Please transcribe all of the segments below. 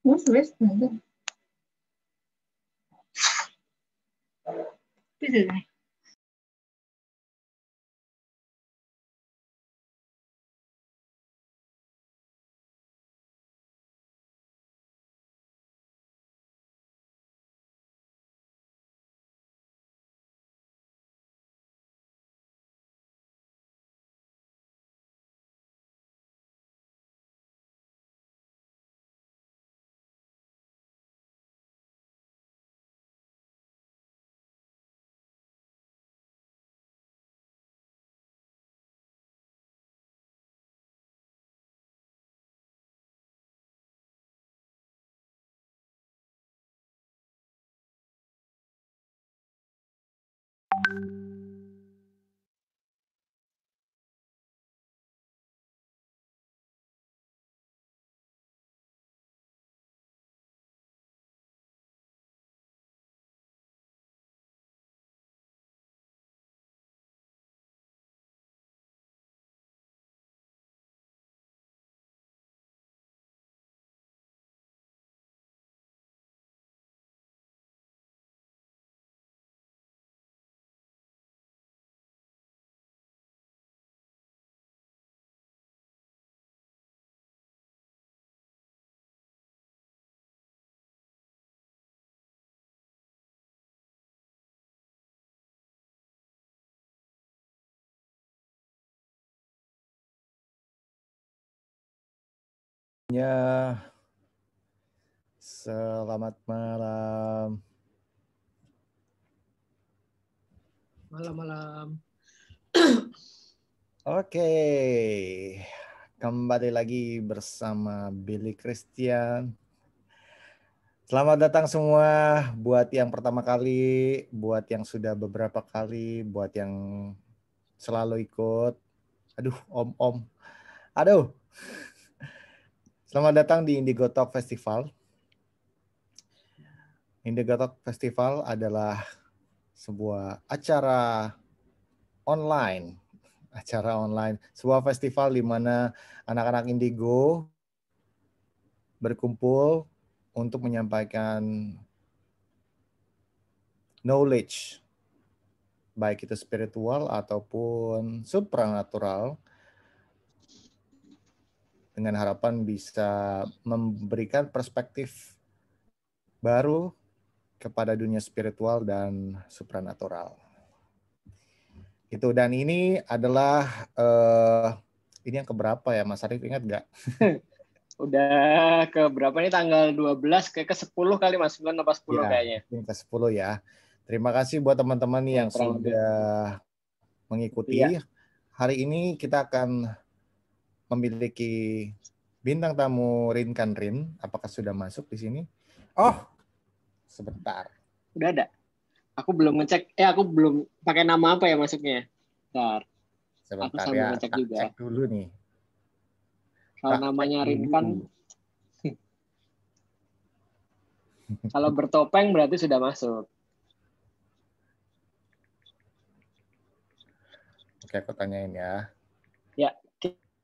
Wes, nanti. ですね。Ya, selamat malam. Malam-malam. Oke, kembali lagi bersama Billy Christian. Selamat datang semua, buat yang pertama kali, buat yang sudah beberapa kali, buat yang selalu ikut. Aduh, om. Aduh. Selamat datang di Indigo Talk Festival. Indigo Talk Festival adalah sebuah acara online, sebuah festival di mana anak-anak Indigo berkumpul untuk menyampaikan knowledge, baik itu spiritual ataupun supranatural, dengan harapan bisa memberikan perspektif baru kepada dunia spiritual dan supranatural. Itu, dan ini adalah ini yang keberapa ya, Mas Arif, ingat nggak? Udah ke berapa nih, tanggal 12 ke 10 kali Mas, 9 apa 10 Ya, kayaknya. mungkin ke 10 ya. Terima kasih buat teman-teman Ya, yang kurang lebih. sudah mengikuti. Iya. Hari ini kita akan memiliki bintang tamu Rinkan Rin. Apakah sudah masuk di sini? Oh, sebentar. Udah ada. Aku belum ngecek. Aku belum pakai nama apa ya masuknya. Bentar. Aku Sebentar sambil ya, ngecek tak juga. cek dulu nih. Kalau Tak namanya cek Rinkan, dulu. kalau bertopeng berarti sudah masuk. Oke, aku tanyain ya. Ya,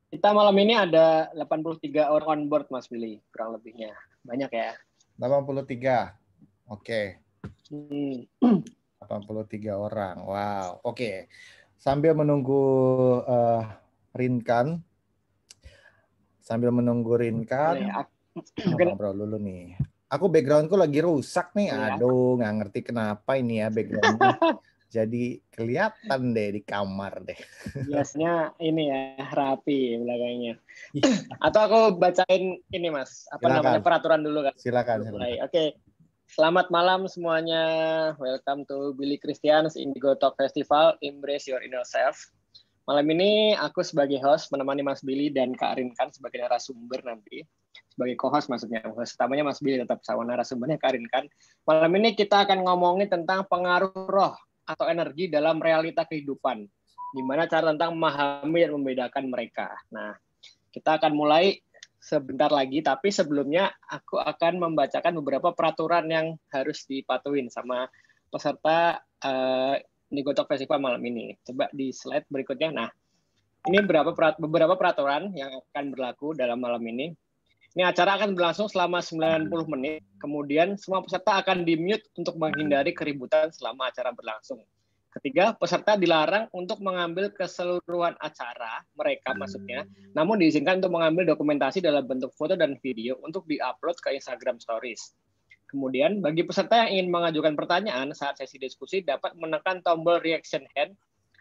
kita malam ini ada 83 orang on board Mas Billy, kurang lebihnya. Banyak ya. 83. Oke. 83 Hmm. orang. Wow. Oke. Sambil menunggu Rinkan, Boleh. ngobrol dulu nih. Aku backgroundku lagi rusak nih. Ya. Aduh, nggak ngerti kenapa ini ya backgroundnya. Jadi kelihatan deh di kamar deh. Biasanya ini ya, rapi belakangnya. Atau aku bacain ini Mas, apa namanya, Silakan. peraturan dulu kan? Silakan. Mulai. Oke. Selamat malam semuanya. Welcome to Billy Christian's Indigo Talk Festival. Embrace your inner self. Malam ini aku sebagai host menemani Mas Billy dan Kak Rinkan sebagai narasumber nanti. Sebagai co-host maksudnya. Host utamanya Mas Billy, tetap sama narasumbernya Kak Rinkan. Malam ini kita akan ngomongin tentang pengaruh roh atau energi dalam realita kehidupan. Gimana cara tentang memahami dan membedakan mereka. Nah, kita akan mulai sebentar lagi, tapi sebelumnya aku akan membacakan beberapa peraturan yang harus dipatuhin sama peserta Indigo Talk Festival malam ini. Coba di slide berikutnya. Nah, ini beberapa peraturan yang akan berlaku dalam malam ini. Ini acara akan berlangsung selama 90 menit, kemudian semua peserta akan di-mute untuk menghindari keributan selama acara berlangsung. Ketiga, peserta dilarang untuk mengambil keseluruhan acara mereka maksudnya, namun diizinkan untuk mengambil dokumentasi dalam bentuk foto dan video untuk di-upload ke Instagram Stories. Kemudian, bagi peserta yang ingin mengajukan pertanyaan saat sesi diskusi dapat menekan tombol reaction hand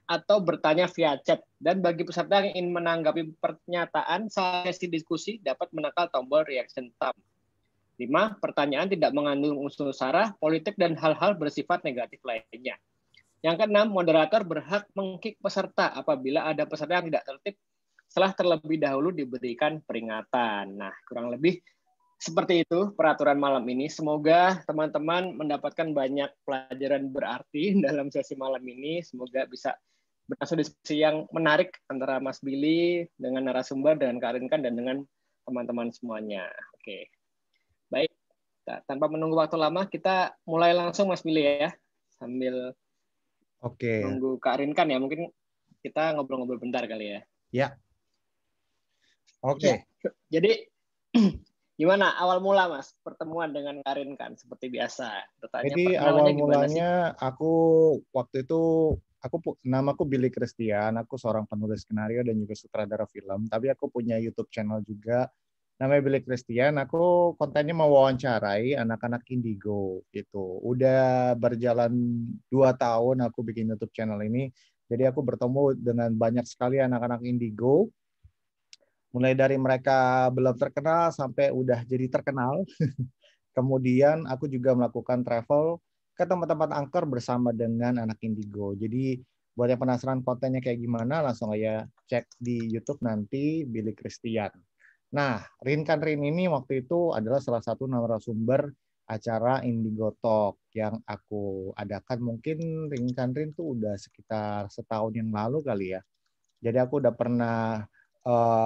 atau bertanya via chat. Dan bagi peserta yang ingin menanggapi pernyataan saat sesi diskusi dapat menekan tombol reaction thumb. 5. Pertanyaan tidak mengandung unsur sara, politik, dan hal-hal bersifat negatif lainnya. Yang keenam, moderator berhak meng-kick peserta apabila ada peserta yang tidak tertib setelah terlebih dahulu diberikan peringatan. Nah, kurang lebih seperti itu peraturan malam ini. Semoga teman-teman mendapatkan banyak pelajaran berarti dalam sesi malam ini. Semoga bisa berlangsung diskusi yang menarik antara Mas Billy dengan narasumber, dengan Kak Rinkan, dan dengan teman-teman semuanya. Oke, baik. Tanpa menunggu waktu lama, kita mulai langsung Mas Billy ya. Sambil nunggu Kak Rinkan ya, mungkin kita ngobrol-ngobrol bentar kali ya. Ya. Oke. Ya, jadi gimana awal mula Mas pertemuan dengan Kak Rinkan seperti biasa? Jadi awal mulanya aku waktu itu namaku Billy Christian, aku seorang penulis skenario dan juga sutradara film, tapi aku punya YouTube channel juga namanya Billy Christian. Aku kontennya mewawancarai anak-anak indigo gitu. Udah berjalan 2 tahun aku bikin YouTube channel ini. Jadi aku bertemu dengan banyak sekali anak-anak indigo. Mulai dari mereka belum terkenal sampai udah jadi terkenal. Kemudian aku juga melakukan travel ke tempat-tempat angker bersama dengan anak indigo. Jadi buat yang penasaran kontennya kayak gimana, langsung aja cek di YouTube nanti Billy Christian. Nah, Rinkan Rin ini waktu itu adalah salah satu narasumber acara Indigo Talk yang aku adakan. Mungkin Rinkan Rin tuh udah sekitar setahun yang lalu kali ya. Jadi aku udah pernah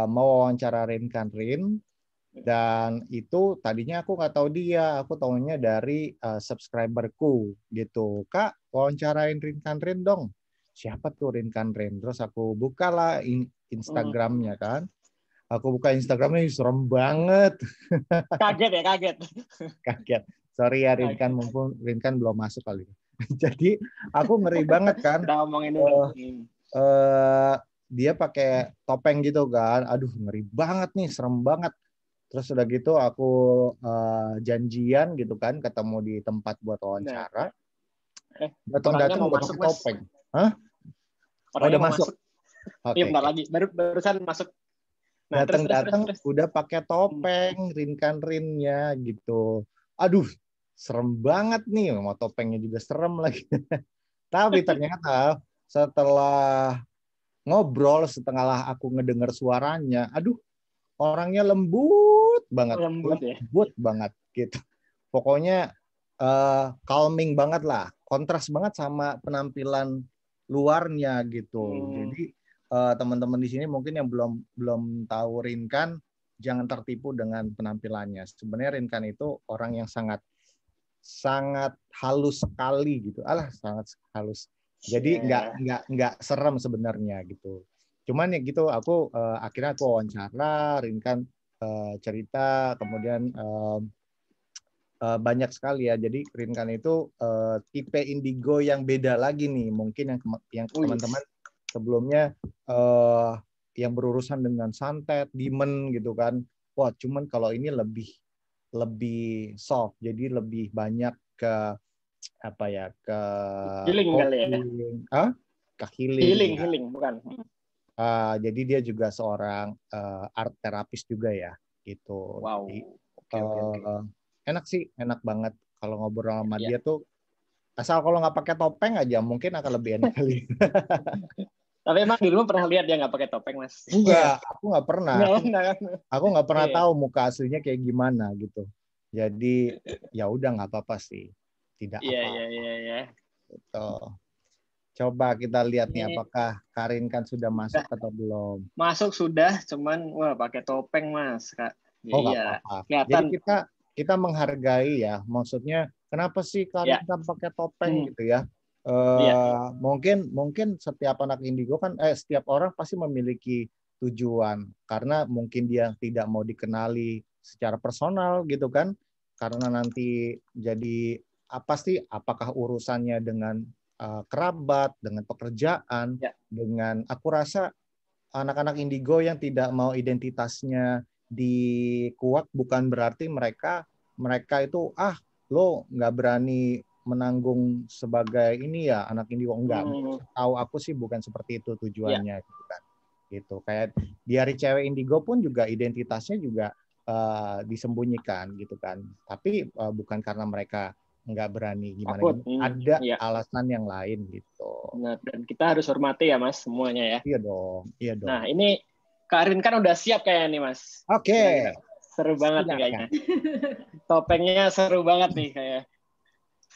mau wawancara Rinkan Rin. Dan itu tadinya aku nggak tahu dia, aku tahunya dari subscriberku gitu. Kak, wawancarain Rinkan Rin dong. Siapa tuh Rinkan Rin? Terus aku bukalah Instagramnya kan. Aku buka Instagramnya, serem banget. Kaget ya, kaget. Kaget. Sorry ya Rinkan, mumpung Rinkan belum masuk kali. Jadi aku ngeri banget kan. Kita ngomongin dulu. Dia pakai topeng gitu kan. Aduh, ngeri banget nih, serem banget. Terus udah gitu aku janjian gitu kan, ketemu di tempat buat wawancara. Datang-datang udah pakai topeng. Hah? Udah masuk. Oke. Bentar lagi, barusan masuk. Nah, datang-datang udah pakai topeng, Rinkan Rinnya gitu. Aduh, serem banget nih. Mau topengnya juga serem lagi. Tapi ternyata setelah ngobrol, setelah aku ngedengar suaranya, aduh, orangnya lembut banget, lembut banget gitu. Pokoknya calming banget lah, kontras banget sama penampilan luarnya gitu. Jadi teman-teman di sini mungkin yang belum tahu Rinkan, jangan tertipu dengan penampilannya. Sebenarnya Rinkan itu orang yang sangat halus sekali gitu. Sangat halus. Jadi nggak serem sebenarnya gitu. Cuman ya gitu, akhirnya aku wawancara, Rinkan cerita, kemudian banyak sekali ya. Jadi Rinkan itu tipe indigo yang beda lagi nih. Mungkin yang teman-teman sebelumnya yang berurusan dengan santet, demon gitu kan. Wah, cuman kalau ini lebih soft. Jadi lebih banyak ke apa ya, ke healing kali ya. Ke healing. Healing bukan. Jadi dia juga seorang art terapis juga ya, gitu. Wow. Jadi, Okay. Enak sih, enak banget kalau ngobrol sama dia tuh. Asal kalau nggak pakai topeng aja, mungkin akan lebih enak kali. Tapi emang di rumah pernah lihat dia nggak pakai topeng, Mas? Enggak, aku nggak pernah. Aku nggak pernah tahu muka aslinya kayak gimana gitu. Jadi ya udah nggak apa-apa sih, tidak apa-apa. Iya. Gitu. Coba kita lihat nih apakah Karin kan sudah masuk atau belum. Masuk sudah, cuman wah pakai topeng Mas, Kak. Iya. Apa-apa. Jadi kita menghargai ya. Maksudnya kenapa sih Karin kan pakai topeng gitu ya? Mungkin setiap anak indigo kan setiap orang pasti memiliki tujuan, karena mungkin dia tidak mau dikenali secara personal gitu kan, karena nanti jadi apa sih, apakah urusannya dengan kerabat, dengan pekerjaan, dengan aku rasa anak-anak indigo yang tidak mau identitasnya dikuak bukan berarti mereka itu lo nggak berani menanggung sebagai ini ya anak indigo, enggak. Tahu aku sih bukan seperti itu tujuannya gitu kan. Gitu. Kayak di hari cewek indigo pun juga identitasnya juga disembunyikan gitu kan. Tapi bukan karena mereka nggak berani gimana. Ada alasan yang lain gitu. Benar, dan kita harus hormati ya Mas semuanya ya. Iya dong. Nah ini Kak Arin kan udah siap kayaknya nih Mas. Oke. Seru banget nih kayaknya. Topengnya seru banget nih kayak.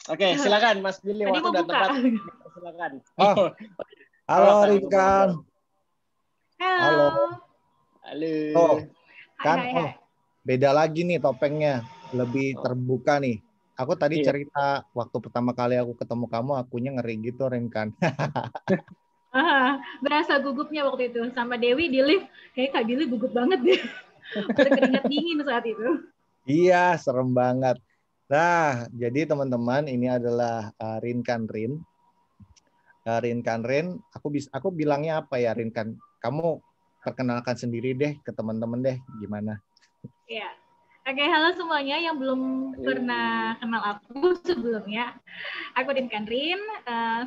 Oke, silakan Mas Billy, waktu udah tepat. Silakan. Halo Rinkan. Halo. Oh, kan beda lagi nih topengnya, lebih terbuka nih. Aku tadi cerita waktu pertama kali aku ketemu kamu, akunya ngeri gitu, Rinkan. Berasa gugupnya waktu itu sama Dewi di lift, kayak Kak Billy gugup banget deh. Berkeringat dingin saat itu. Iya, serem banget. Nah, jadi teman-teman, ini adalah Rinkan Rin. Rinkan Rin, aku bilangnya apa ya Rinkan? Kamu perkenalkan sendiri deh ke teman-teman deh, gimana? Iya. Oke, halo semuanya yang belum pernah kenal aku sebelumnya. Aku Rinkan Rin,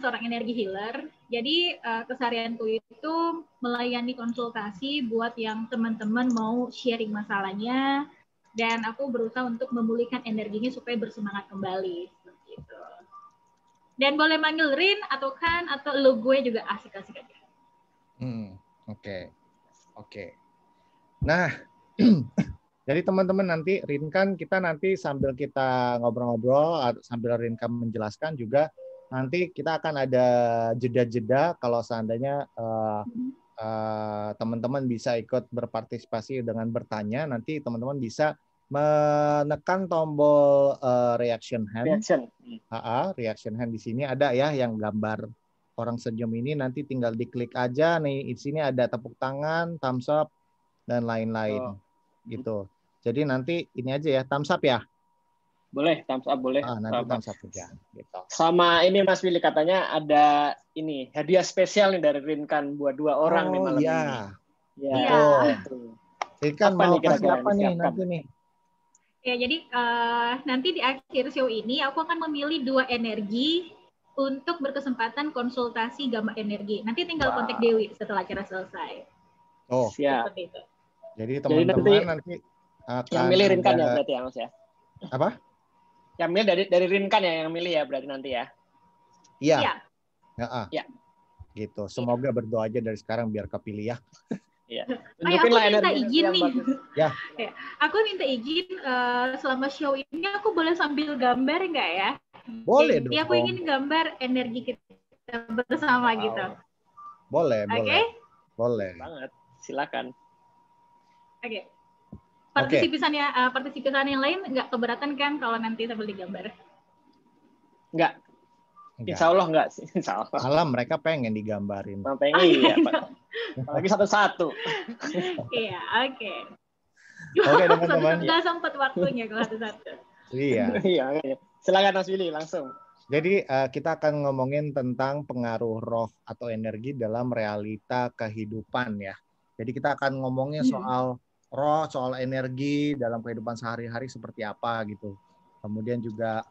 seorang energi healer. Jadi keseharianku itu melayani konsultasi buat yang teman-teman mau sharing masalahnya, dan aku berusaha untuk memulihkan energinya supaya bersemangat kembali. Gitu. Dan boleh manggil Rin atau Kan atau lo gue juga asik-asik aja. Oke. Nah, jadi teman-teman nanti Rinkan kita nanti sambil kita ngobrol-ngobrol, sambil Rinkan menjelaskan juga nanti kita akan ada jeda-jeda kalau seandainya teman-teman bisa ikut berpartisipasi dengan bertanya, nanti teman-teman bisa menekan tombol reaction hand. Reaction hand di sini ada ya yang gambar orang senyum ini, nanti tinggal diklik aja nih. Di sini ada tepuk tangan, thumbs up dan lain-lain gitu. Jadi nanti ini aja ya, thumbs up ya. Boleh, thumbs up boleh. Nanti thumbs up aja. Gitu. Sama ini Mas Willy katanya ada ini hadiah spesial nih dari Rinkan buat 2 orang nih malam ini. Iya. Rinkan mau kasih apa nih nanti nih? Ya, jadi nanti di akhir show ini aku akan memilih 2 energi untuk berkesempatan konsultasi gamma energi. Nanti tinggal kontak Dewi setelah acara selesai. Siap. Seperti itu. Jadi teman-teman nanti akan yang milih Rinkan ya berarti ya Mas ya. Apa? Yang milih dari Rinkan ya yang milih ya berarti nanti ya. Iya. Ya. Gitu. Semoga berdoa aja dari sekarang biar kepilih ya. Iya. Aku minta izin nih. Ya. Aku minta izin selama show ini aku boleh sambil gambar nggak ya? Boleh dong. Jadi aku ingin gambar energi kita bersama gitu. Boleh. Boleh. Banget. Silakan. Oke. Partisipan yang lain nggak keberatan kan kalau nanti sambil digambar? Nggak. Insya Allah nggak sih. Insya Allah. Malah mereka pengen digambarin. Pengen iya, Pak. Apalagi satu-satu. Iya, oke. Oke teman-teman. Nggak sempat waktunya kalau satu-satu. Iya. Silakan Mas Willy langsung. Jadi kita akan ngomongin tentang pengaruh roh atau energi dalam realita kehidupan ya. Jadi kita akan ngomongin soal roh, soal energi dalam kehidupan sehari-hari seperti apa gitu. Kemudian juga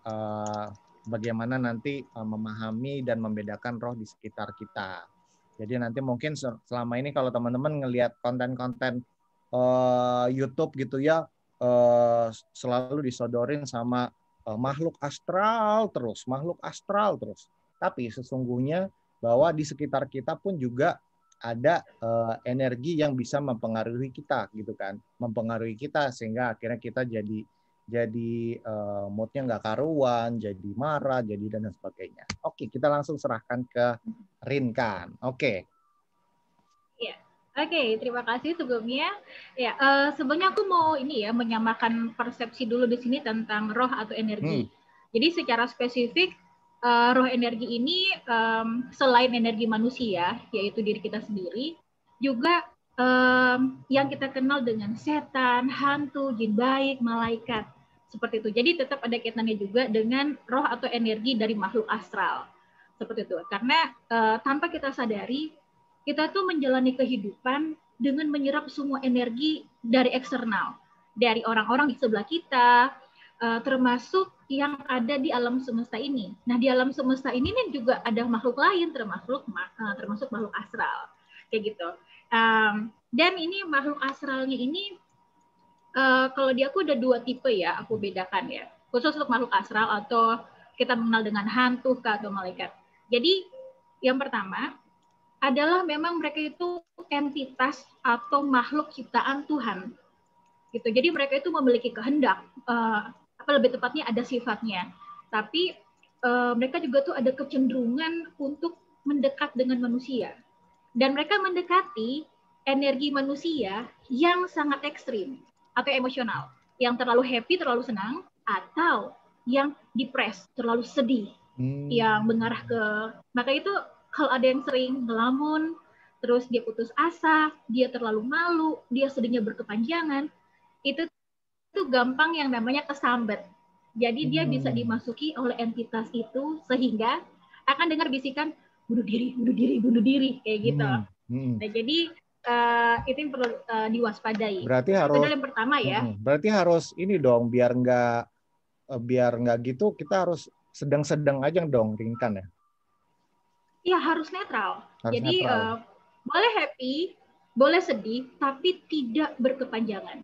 bagaimana nanti memahami dan membedakan roh di sekitar kita. Jadi nanti mungkin selama ini kalau teman-teman ngelihat konten-konten YouTube gitu ya, selalu disodorin sama makhluk astral terus. Tapi sesungguhnya bahwa di sekitar kita pun juga ada energi yang bisa mempengaruhi kita gitu kan, mempengaruhi kita sehingga akhirnya kita jadi moodnya nggak karuan, jadi marah, jadi dan sebagainya. Oke, kita langsung serahkan ke Rinkan. Oke. Iya. Oke, terima kasih sebelumnya. Ya, sebelumnya aku mau menyamakan persepsi dulu di sini tentang roh atau energi. Jadi secara spesifik roh energi ini selain energi manusia, yaitu diri kita sendiri, juga yang kita kenal dengan setan, hantu, jin baik, malaikat. Seperti itu. Jadi tetap ada kaitannya juga dengan roh atau energi dari makhluk astral. Seperti itu. Karena tanpa kita sadari, kita tuh menjalani kehidupan dengan menyerap semua energi dari eksternal. Dari orang-orang di sebelah kita, termasuk yang ada di alam semesta ini. Nah, di alam semesta ini nih juga ada makhluk lain, termasuk makhluk astral. Kayak gitu. Dan ini makhluk astralnya ini kalau di aku ada 2 tipe ya, aku bedakan ya. Khusus untuk makhluk astral atau kita mengenal dengan hantu atau malaikat. Jadi yang pertama adalah memang mereka itu entitas atau makhluk ciptaan Tuhan. Gitu. Jadi mereka itu memiliki kehendak, apa lebih tepatnya ada sifatnya. Tapi mereka juga tuh ada kecenderungan untuk mendekat dengan manusia. Dan mereka mendekati energi manusia yang sangat ekstrim atau emosional, yang terlalu happy, terlalu senang, atau yang depres, terlalu sedih, yang mengarah ke, maka itu kalau ada yang sering ngelamun, terus dia putus asa, dia terlalu malu, dia sedihnya berkepanjangan, itu gampang yang namanya kesambet. Jadi dia bisa dimasuki oleh entitas itu sehingga akan dengar bisikan bunuh diri kayak gitu. Nah, jadi itu yang perlu diwaspadai. Berarti itu harus yang pertama ya. Berarti harus ini dong, biar nggak gitu, kita harus sedang-sedang aja dong, Rinkan ya. Iya, harus netral. Jadi netral. Boleh happy, boleh sedih, tapi tidak berkepanjangan.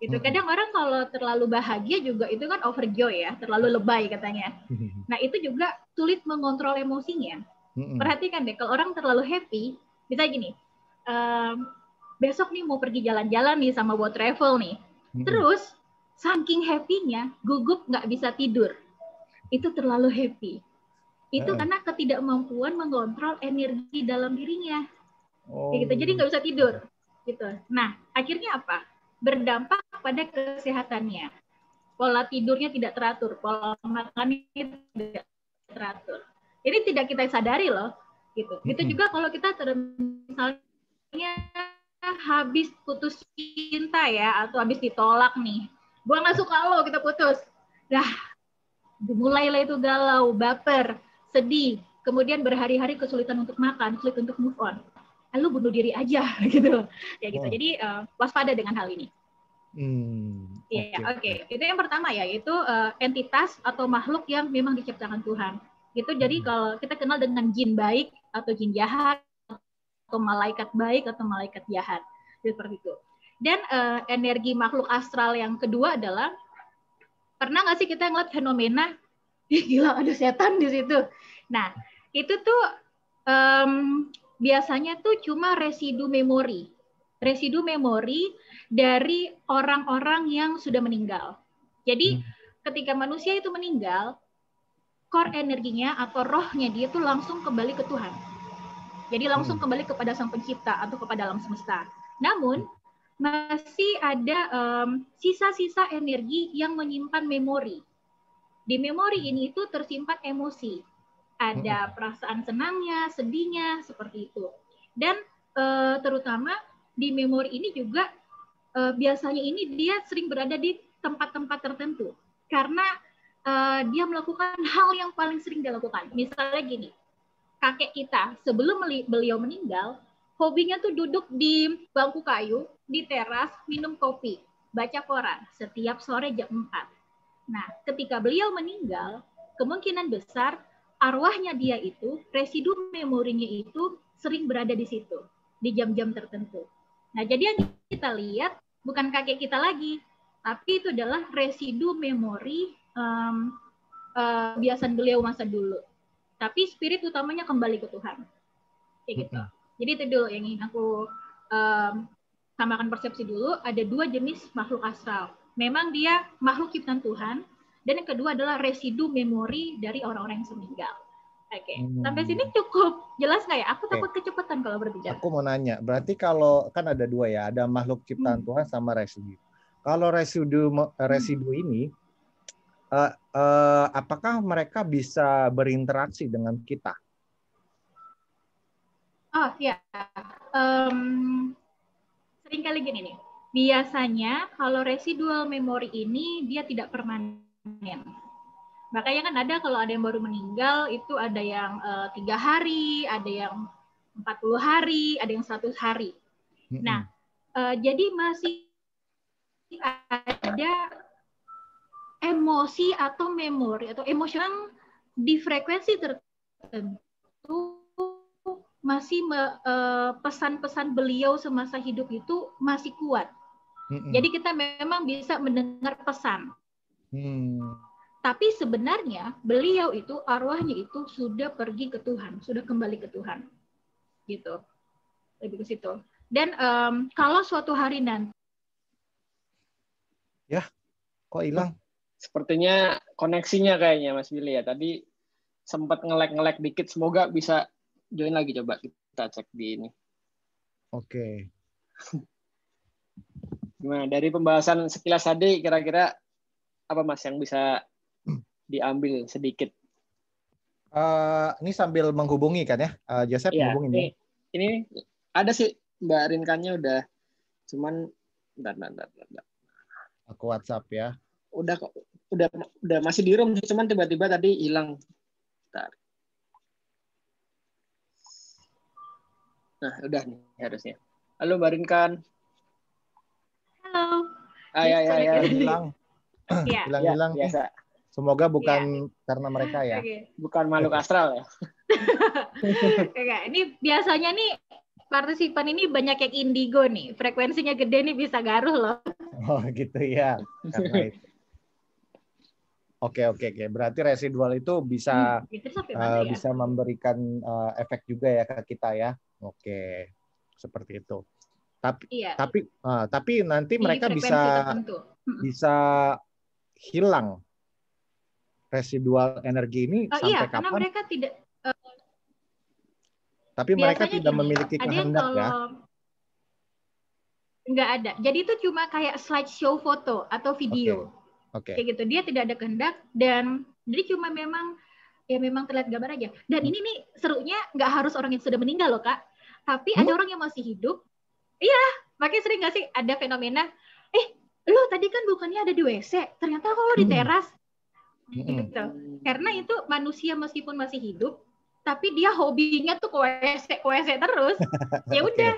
Gitu. Kadang orang kalau terlalu bahagia juga itu kan overjoy ya, terlalu lebay katanya. Nah, itu juga sulit mengontrol emosinya. Perhatikan deh, kalau orang terlalu happy, bisa gini, besok nih mau pergi jalan-jalan nih sama buat travel nih. Terus, saking happy-nya, gugup nggak bisa tidur. Itu terlalu happy. Itu karena ketidakmampuan mengontrol energi dalam dirinya. Gitu. Jadi nggak bisa tidur. Gitu. Nah, akhirnya apa? Berdampak pada kesehatannya. Pola tidurnya tidak teratur, pola makannya tidak teratur. Ini tidak kita sadari loh, gitu. Itu juga kalau kita misalnya habis putus cinta ya, atau habis ditolak nih. Gua nggak suka lo, kita putus. Dah, mulailah itu galau, baper, sedih, kemudian berhari-hari kesulitan untuk makan, sulit untuk move on. Lalu bunuh diri aja, gitu. Ya gitu. Jadi waspada dengan hal ini. Oke. Itu yang pertama ya, yaitu entitas atau makhluk yang memang diciptakan Tuhan. Gitu. Jadi kalau kita kenal dengan jin baik atau jin jahat, atau malaikat baik atau malaikat jahat, seperti itu. Dan energi makhluk astral yang kedua adalah, pernah nggak sih kita ngeliat fenomena, gila ada setan di situ. Nah, itu tuh biasanya tuh cuma residu memori dari orang-orang yang sudah meninggal. Jadi ketika manusia itu meninggal, core energinya atau rohnya dia tuh langsung kembali ke Tuhan. Jadi langsung kembali kepada Sang Pencipta atau kepada alam semesta. Namun masih ada sisa-sisa energi yang menyimpan memori. Di memori ini itu tersimpan emosi. Ada perasaan senangnya, sedihnya, seperti itu. Dan terutama di memori ini juga biasanya ini dia sering berada di tempat-tempat tertentu. Karena dia melakukan hal yang paling sering dia lakukan. Misalnya gini, kakek kita sebelum beliau meninggal, hobinya tuh duduk di bangku kayu, di teras, minum kopi, baca koran setiap sore jam 4. Nah, ketika beliau meninggal, kemungkinan besar arwahnya dia itu, residu memorinya itu sering berada di situ, di jam-jam tertentu. Nah, jadi yang kita lihat bukan kakek kita lagi, tapi itu adalah residu memori kebiasaan beliau masa dulu. Tapi spirit utamanya kembali ke Tuhan. Kayak gitu. Jadi itu dulu yang ingin aku samakan persepsi dulu. Ada 2 jenis makhluk astral. Memang dia makhluk ciptaan Tuhan, dan yang kedua adalah residu memori dari orang-orang yang meninggal. Oke, sampai sini cukup jelas nggak ya? Aku takut kecepatan kalau berbicara. Aku mau nanya, berarti kalau kan ada 2 ya, ada makhluk ciptaan Tuhan sama residu. Kalau residu ini, apakah mereka bisa berinteraksi dengan kita? Oh ya, seringkali gini nih. Biasanya kalau residual memori ini dia tidak permanen. Makanya kan ada kalau ada yang baru meninggal itu ada yang 3 hari, ada yang 40 hari, ada yang 100 hari. Nah, jadi masih ada emosi atau memori atau emosional di frekuensi tertentu masih pesan-pesan beliau semasa hidup itu masih kuat. Jadi kita memang bisa mendengar pesan. Tapi sebenarnya beliau itu arwahnya itu sudah pergi ke Tuhan, sudah kembali ke Tuhan, gitu. Lebih ke situ. Dan kalau suatu hari nanti, ya, kok hilang? Sepertinya koneksinya kayaknya Mas Billy ya. Tadi sempat nge-lag dikit. Semoga bisa join lagi, coba kita cek di ini. Oke. Gimana dari pembahasan sekilas tadi kira-kira apa Mas yang bisa diambil sedikit? Ini sambil menghubungi kan ya, Joseph ya, menghubungin ya? Ini ada sih Mbak Rinkannya udah, cuman bentar. Aku WhatsApp ya. Udah masih di room, cuman tiba-tiba tadi hilang. Bentar. Nah, udah nih harusnya. Halo Mbak Rinkan. halo. Ya. Hilang. Hilang. Biasa. Semoga bukan karena mereka ya. Bukan makhluk astral ya. Ini biasanya nih partisipan ini banyak yang indigo nih. Frekuensinya gede nih bisa garuh loh. Oh gitu ya. Karena itu. Oke. Berarti residual itu bisa bisa memberikan efek juga ya ke kita ya. Oke. Seperti itu. Tapi nanti mereka bisa hilang residual energi ini sampai kapan? Karena mereka tidak. Tapi mereka tidak memiliki kehendak ya? Nggak ada. Jadi itu cuma kayak slideshow foto atau video. Oke. Kayak gitu. Dia tidak ada kehendak dan jadi cuma memang terlihat gambar aja. Dan ini nih serunya nggak harus orang yang sudah meninggal loh Kak. Tapi ada orang yang masih hidup. Iya, makanya sering nggak sih ada fenomena, lo tadi kan bukannya ada di WC, ternyata kok lo di teras. Gitu. Karena itu manusia meskipun masih hidup, tapi dia hobinya tuh ke WC terus. Ya udah,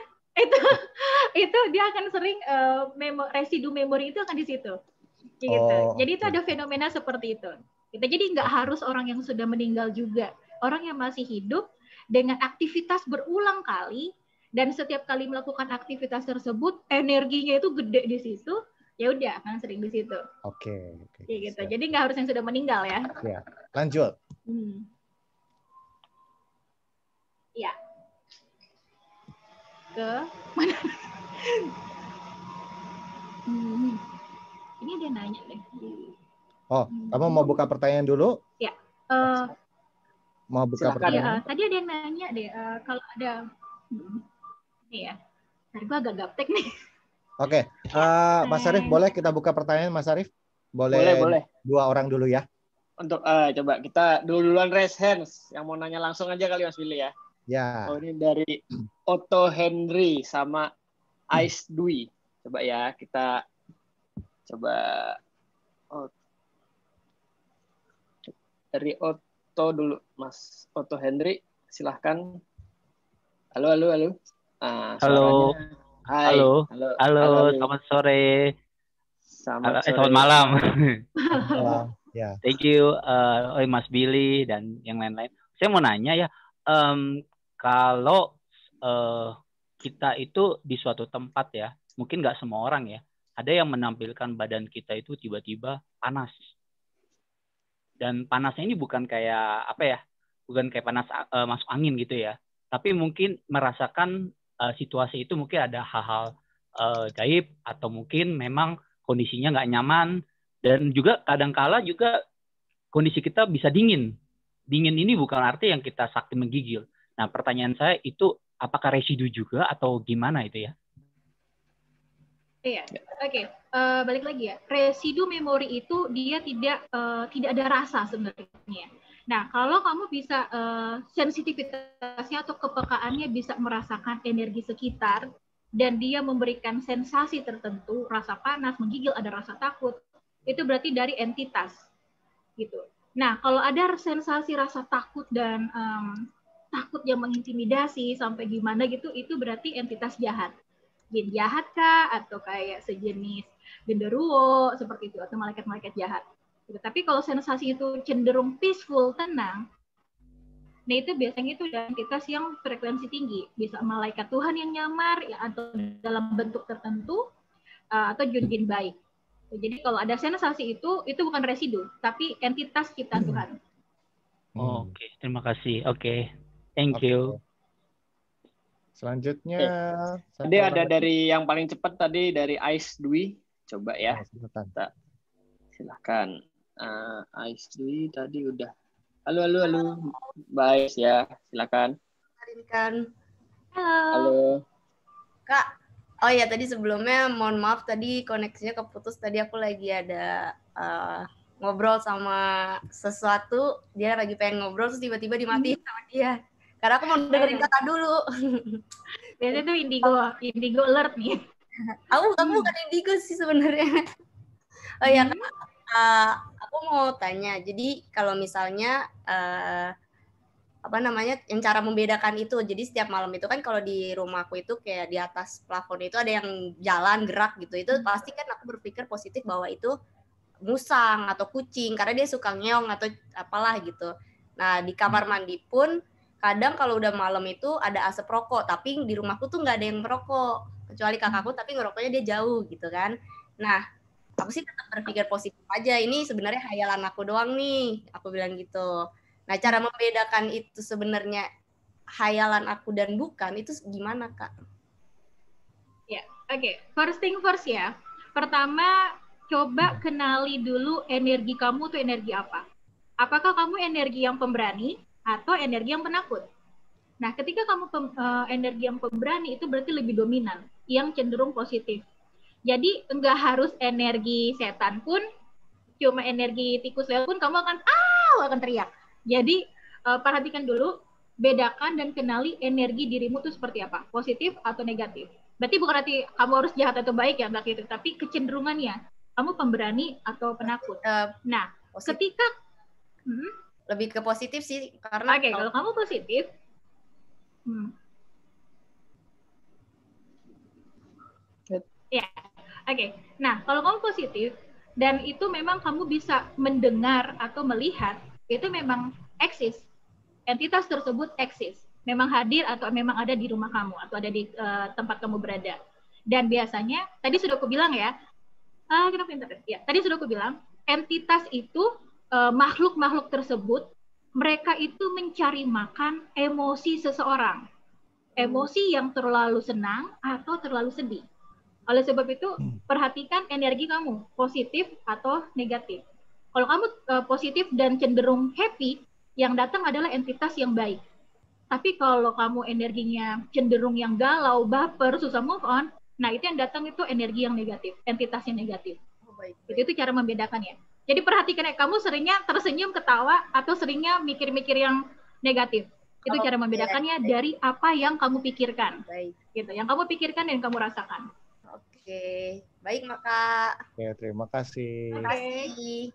itu dia akan sering residu memori itu akan di situ. Gitu. Jadi itu ada fenomena seperti itu. Jadi nggak harus orang yang sudah meninggal juga, orang yang masih hidup dengan aktivitas berulang kali dan setiap kali melakukan aktivitas tersebut energinya itu gede di situ. Ya udah akan sering di situ. Oke. Gitu. Jadi nggak harus yang sudah meninggal ya. Ya, lanjut. Ya. Ke mana? Ini dia nanya deh. Kamu mau buka pertanyaan dulu? Ya. Mau buka pertanyaan? Tadi ada yang nanya deh. Kalau ada, ya. Tadi gua agak gaptek nih. Oke, Mas Arif boleh kita buka pertanyaan Mas Arif? Boleh. 2 orang dulu ya. Untuk coba kita duluan raise hands. Yang mau nanya langsung aja kali Mas Billy ya. Ya. Ini dari Otto Henry sama Ais Dwi. Coba ya kita coba dari Otto dulu, Mas Otto Henry, silahkan. Halo. Halo. Hai. Halo, selamat sore. Selamat malam. Ya. Thank you, Mas Billy dan yang lain-lain. Saya mau nanya ya, kalau kita itu di suatu tempat ya, mungkin nggak semua orang ya, ada yang menampilkan badan kita itu tiba-tiba panas. Dan panasnya ini bukan kayak bukan kayak panas masuk angin gitu ya, tapi mungkin merasakan situasi itu mungkin ada hal-hal gaib atau mungkin memang kondisinya nggak nyaman dan juga kadangkala juga kondisi kita bisa dingin. Dingin ini bukan arti yang kita sakit menggigil. Nah, pertanyaan saya itu apakah residu juga atau gimana itu ya? Iya, oke. Balik lagi ya. Residu memori itu dia tidak ada rasa sebenarnya. Nah, kalau kamu bisa sensitivitasnya atau kepekaannya bisa merasakan energi sekitar, dan dia memberikan sensasi tertentu, rasa panas, menggigil, ada rasa takut, itu berarti dari entitas gitu. Nah, kalau ada sensasi rasa takut dan takut yang mengintimidasi sampai gimana gitu, itu berarti entitas jahat. Jin jahat kah, atau kayak sejenis genderuwo seperti itu, atau malaikat-malaikat jahat. Gitu. Tapi kalau sensasi itu cenderung peaceful, tenang, nah itu biasanya itu entitas yang frekuensi tinggi, bisa malaikat Tuhan yang nyamar, ya, atau dalam bentuk tertentu, atau jin baik. Jadi kalau ada sensasi itu bukan residu, tapi entitas ciptaan Tuhan. Oke, terima kasih. Oke, thank you. Selanjutnya, tadi ada dari yang paling cepat tadi dari Ais Dwi, coba ya. Silakan. Ais Dwi tadi udah. Halo, Mbak Ais ya, silakan. Halo. Kak. Oh iya, tadi sebelumnya mohon maaf tadi koneksinya keputus. Tadi aku lagi ada ngobrol sama sesuatu, dia lagi pengen ngobrol terus tiba-tiba dimatiin sama dia. Karena aku mau dengerin kakak dulu. Biasanya tuh indigo alert nih. Aku bukan indigo sih sebenarnya. Oh iya, aku mau tanya. Jadi kalau misalnya yang cara membedakan itu, jadi setiap malam itu kan kalau di rumahku itu kayak di atas plafon itu ada yang jalan gerak gitu, itu pasti kan aku berpikir positif bahwa itu musang atau kucing karena dia suka ngeong atau apalah gitu. Nah di kamar mandi pun kadang kalau udah malam itu ada asap rokok, tapi di rumahku tuh nggak ada yang merokok kecuali kakakku, tapi ngerokoknya dia jauh gitu kan. Nah aku sih tetap berpikir positif aja, ini sebenarnya hayalan aku doang nih, aku bilang gitu. Nah, cara membedakan itu sebenarnya hayalan aku dan bukan, itu gimana, Kak? Ya, oke. First thing first ya. Pertama, coba kenali dulu energi kamu tuh energi apa. Apakah kamu energi yang pemberani atau energi yang penakut? Nah, ketika kamu energi yang pemberani, itu berarti lebih dominan, yang cenderung positif. Jadi, enggak harus energi setan pun, cuma energi tikus lewat pun kamu akan teriak. Jadi perhatikan dulu, bedakan dan kenali energi dirimu tuh seperti apa, positif atau negatif. Berarti bukan berarti kamu harus jahat atau baik ya, enggak gitu, tapi kecenderungannya kamu pemberani atau penakut. Nah, ketika lebih ke positif sih, karena kalau kamu positif, Nah, kalau kamu positif dan itu memang kamu bisa mendengar atau melihat, itu memang eksis. Entitas tersebut eksis. Memang hadir atau memang ada di rumah kamu atau ada di tempat kamu berada. Dan biasanya, tadi sudah aku bilang ya, kenapa internet? Ya, tadi sudah aku bilang, entitas itu, makhluk-makhluk tersebut, mereka itu mencari makan emosi seseorang. Emosi yang terlalu senang atau terlalu sedih. Oleh sebab itu, perhatikan energi kamu, positif atau negatif. Kalau kamu positif dan cenderung happy, yang datang adalah entitas yang baik. Tapi kalau kamu energinya cenderung yang galau, baper, susah move on, nah itu yang datang itu energi yang negatif, entitas yang negatif. Itu cara membedakannya. Jadi perhatikan ya, kamu seringnya tersenyum, ketawa, atau seringnya mikir-mikir yang negatif. Itu cara membedakannya dari apa yang kamu pikirkan. Gitu, yang kamu pikirkan dan kamu rasakan. Oke, baik maka. Oke, terima kasih. Terima kasih.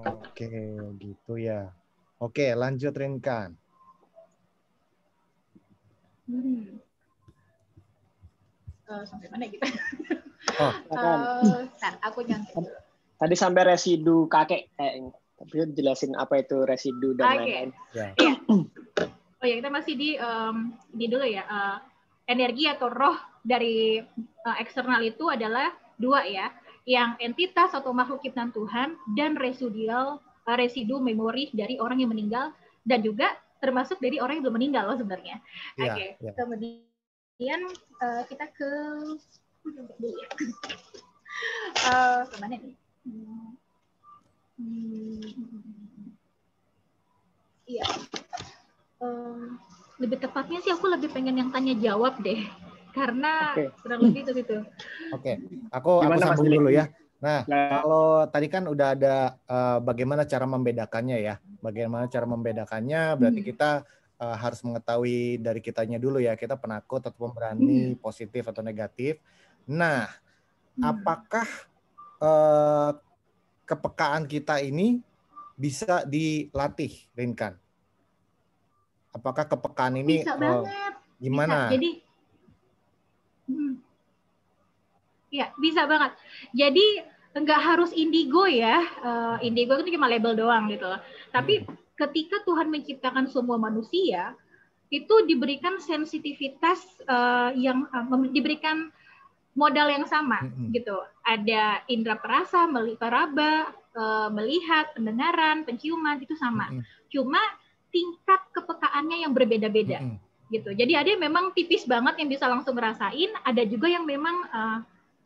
Oke, gitu ya. Oke, lanjut Rinkan. Sampai mana kita? Aku nyontek. Tadi sampai residu kakek kayaknya. Tapi jelasin apa itu residu dan lain-lain. Ya. Oh ya, kita masih di dulu ya. Energi atau roh dari eksternal itu adalah dua ya, yang entitas atau makhluk ciptaan Tuhan dan residu memori dari orang yang meninggal dan juga termasuk dari orang yang belum meninggal loh sebenarnya. Oke. Kemudian kita ke kemana nih? Iya. Lebih tepatnya sih aku lebih pengen yang tanya jawab deh, karena kurang lebih itu. Oke, aku sambung dulu ya. Nah, kalau tadi kan udah ada bagaimana cara membedakannya ya. Bagaimana cara membedakannya berarti kita harus mengetahui dari kitanya dulu ya, kita penakut atau pemberani, positif atau negatif. Nah, apakah kepekaan kita ini bisa dilatih, Rinkan? Apakah kepekaan ini bisa banget. gimana? Bisa. Jadi ya, bisa banget. Jadi nggak harus indigo ya. Indigo itu cuma label doang gitu loh. Tapi ketika Tuhan menciptakan semua manusia, itu diberikan sensitivitas yang diberikan modal yang sama gitu. Ada indera perasa, meraba, melihat, pendengaran, penciuman itu sama. Cuma tingkat kepekaannya yang berbeda-beda gitu. Jadi ada yang memang tipis banget yang bisa langsung ngerasain, ada juga yang memang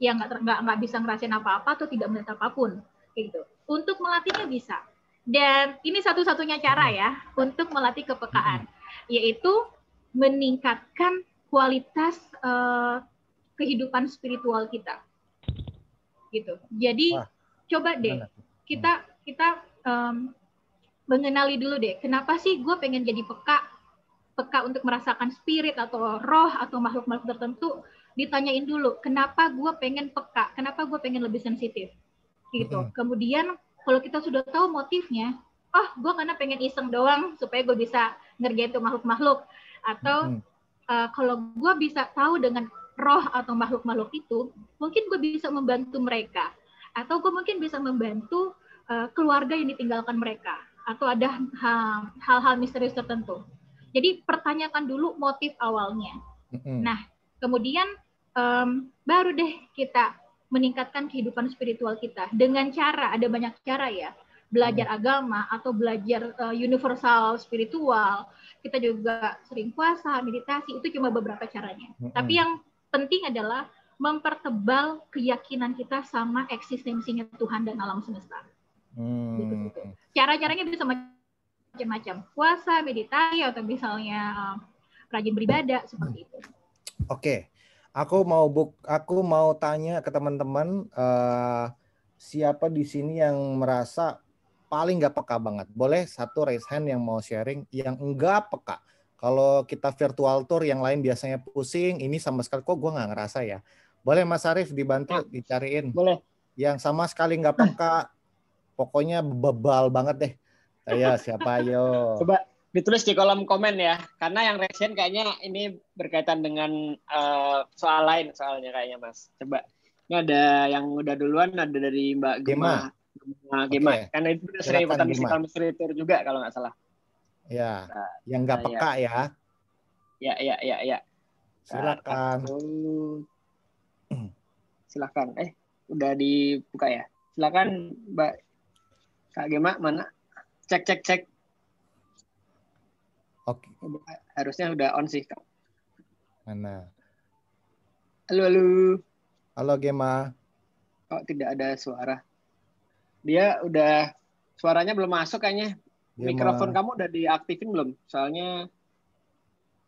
yang nggak bisa ngerasain apa-apa atau tidak melihat apapun gitu. Untuk melatihnya bisa. Dan ini satu-satunya cara ya untuk melatih kepekaan, yaitu meningkatkan kualitas kehidupan spiritual kita, gitu. Jadi coba deh kita mengenali dulu deh, kenapa sih gue pengen jadi peka untuk merasakan spirit atau roh atau makhluk-makhluk tertentu. Ditanyain dulu, kenapa gue pengen peka, kenapa gue pengen lebih sensitif, gitu. Kemudian kalau kita sudah tahu motifnya, oh gue karena pengen iseng doang supaya gue bisa ngerjain tuh makhluk-makhluk, atau kalau gue bisa tahu dengan roh atau makhluk-makhluk itu, mungkin gue bisa membantu mereka, atau gue mungkin bisa membantu keluarga yang ditinggalkan mereka, atau ada hal-hal misterius tertentu. Jadi pertanyakan dulu motif awalnya. Nah, kemudian baru deh kita meningkatkan kehidupan spiritual kita dengan cara, ada banyak cara ya, belajar agama atau belajar universal spiritual. Kita juga sering puasa, meditasi, itu cuma beberapa caranya. Tapi yang penting adalah mempertebal keyakinan kita sama eksistensinya Tuhan dan alam semesta. Gitu. Cara-caranya bisa macam-macam, puasa, meditasi, atau misalnya rajin beribadah seperti itu. Oke, aku mau tanya ke teman-teman, siapa di sini yang merasa paling nggak peka banget? Boleh satu raise hand yang mau sharing, yang enggak peka. Kalau kita virtual tour yang lain biasanya pusing, ini sama sekali kok gue nggak ngerasa ya. Boleh Mas Arief dibantu dicariin. Boleh. Yang sama sekali nggak peka, pokoknya bebal banget deh. Ayo, siapa ayo? Coba ditulis di kolom komen ya, karena yang reaction kayaknya ini berkaitan dengan soal lain soalnya kayaknya Mas. Coba, ini ada yang udah duluan, ada dari Mbak Gema. Gema, okay. Karena itu udah sering ikutan Mystical Mystery Tour juga kalau nggak salah. Ya, yang nggak peka ya. Ya. Silakan. Silakan. Udah dibuka ya. Silakan Mbak Kak Gema, mana? Cek. Oke. Harusnya udah on sih, Kak. Mana? Halo. Halo Gema. Kok tidak ada suara? Dia udah, suaranya belum masuk kayaknya. Gema. Mikrofon kamu udah diaktifin belum?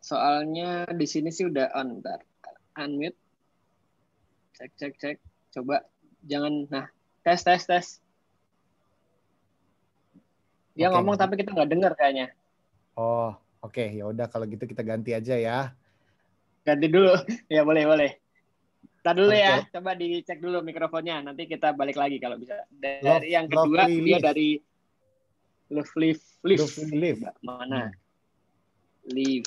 Soalnya di sini sih udah on. Bentar. Unmute. Cek. Coba jangan, nah, tes. Dia ngomong tapi kita nggak dengar kayaknya. Oh, oke. Ya udah kalau gitu kita ganti aja ya. Ganti dulu. Ya boleh. Tadi dulu ya. Coba dicek dulu mikrofonnya. Nanti kita balik lagi kalau bisa. Dari yang kedua dia dari Live. Mana? Live.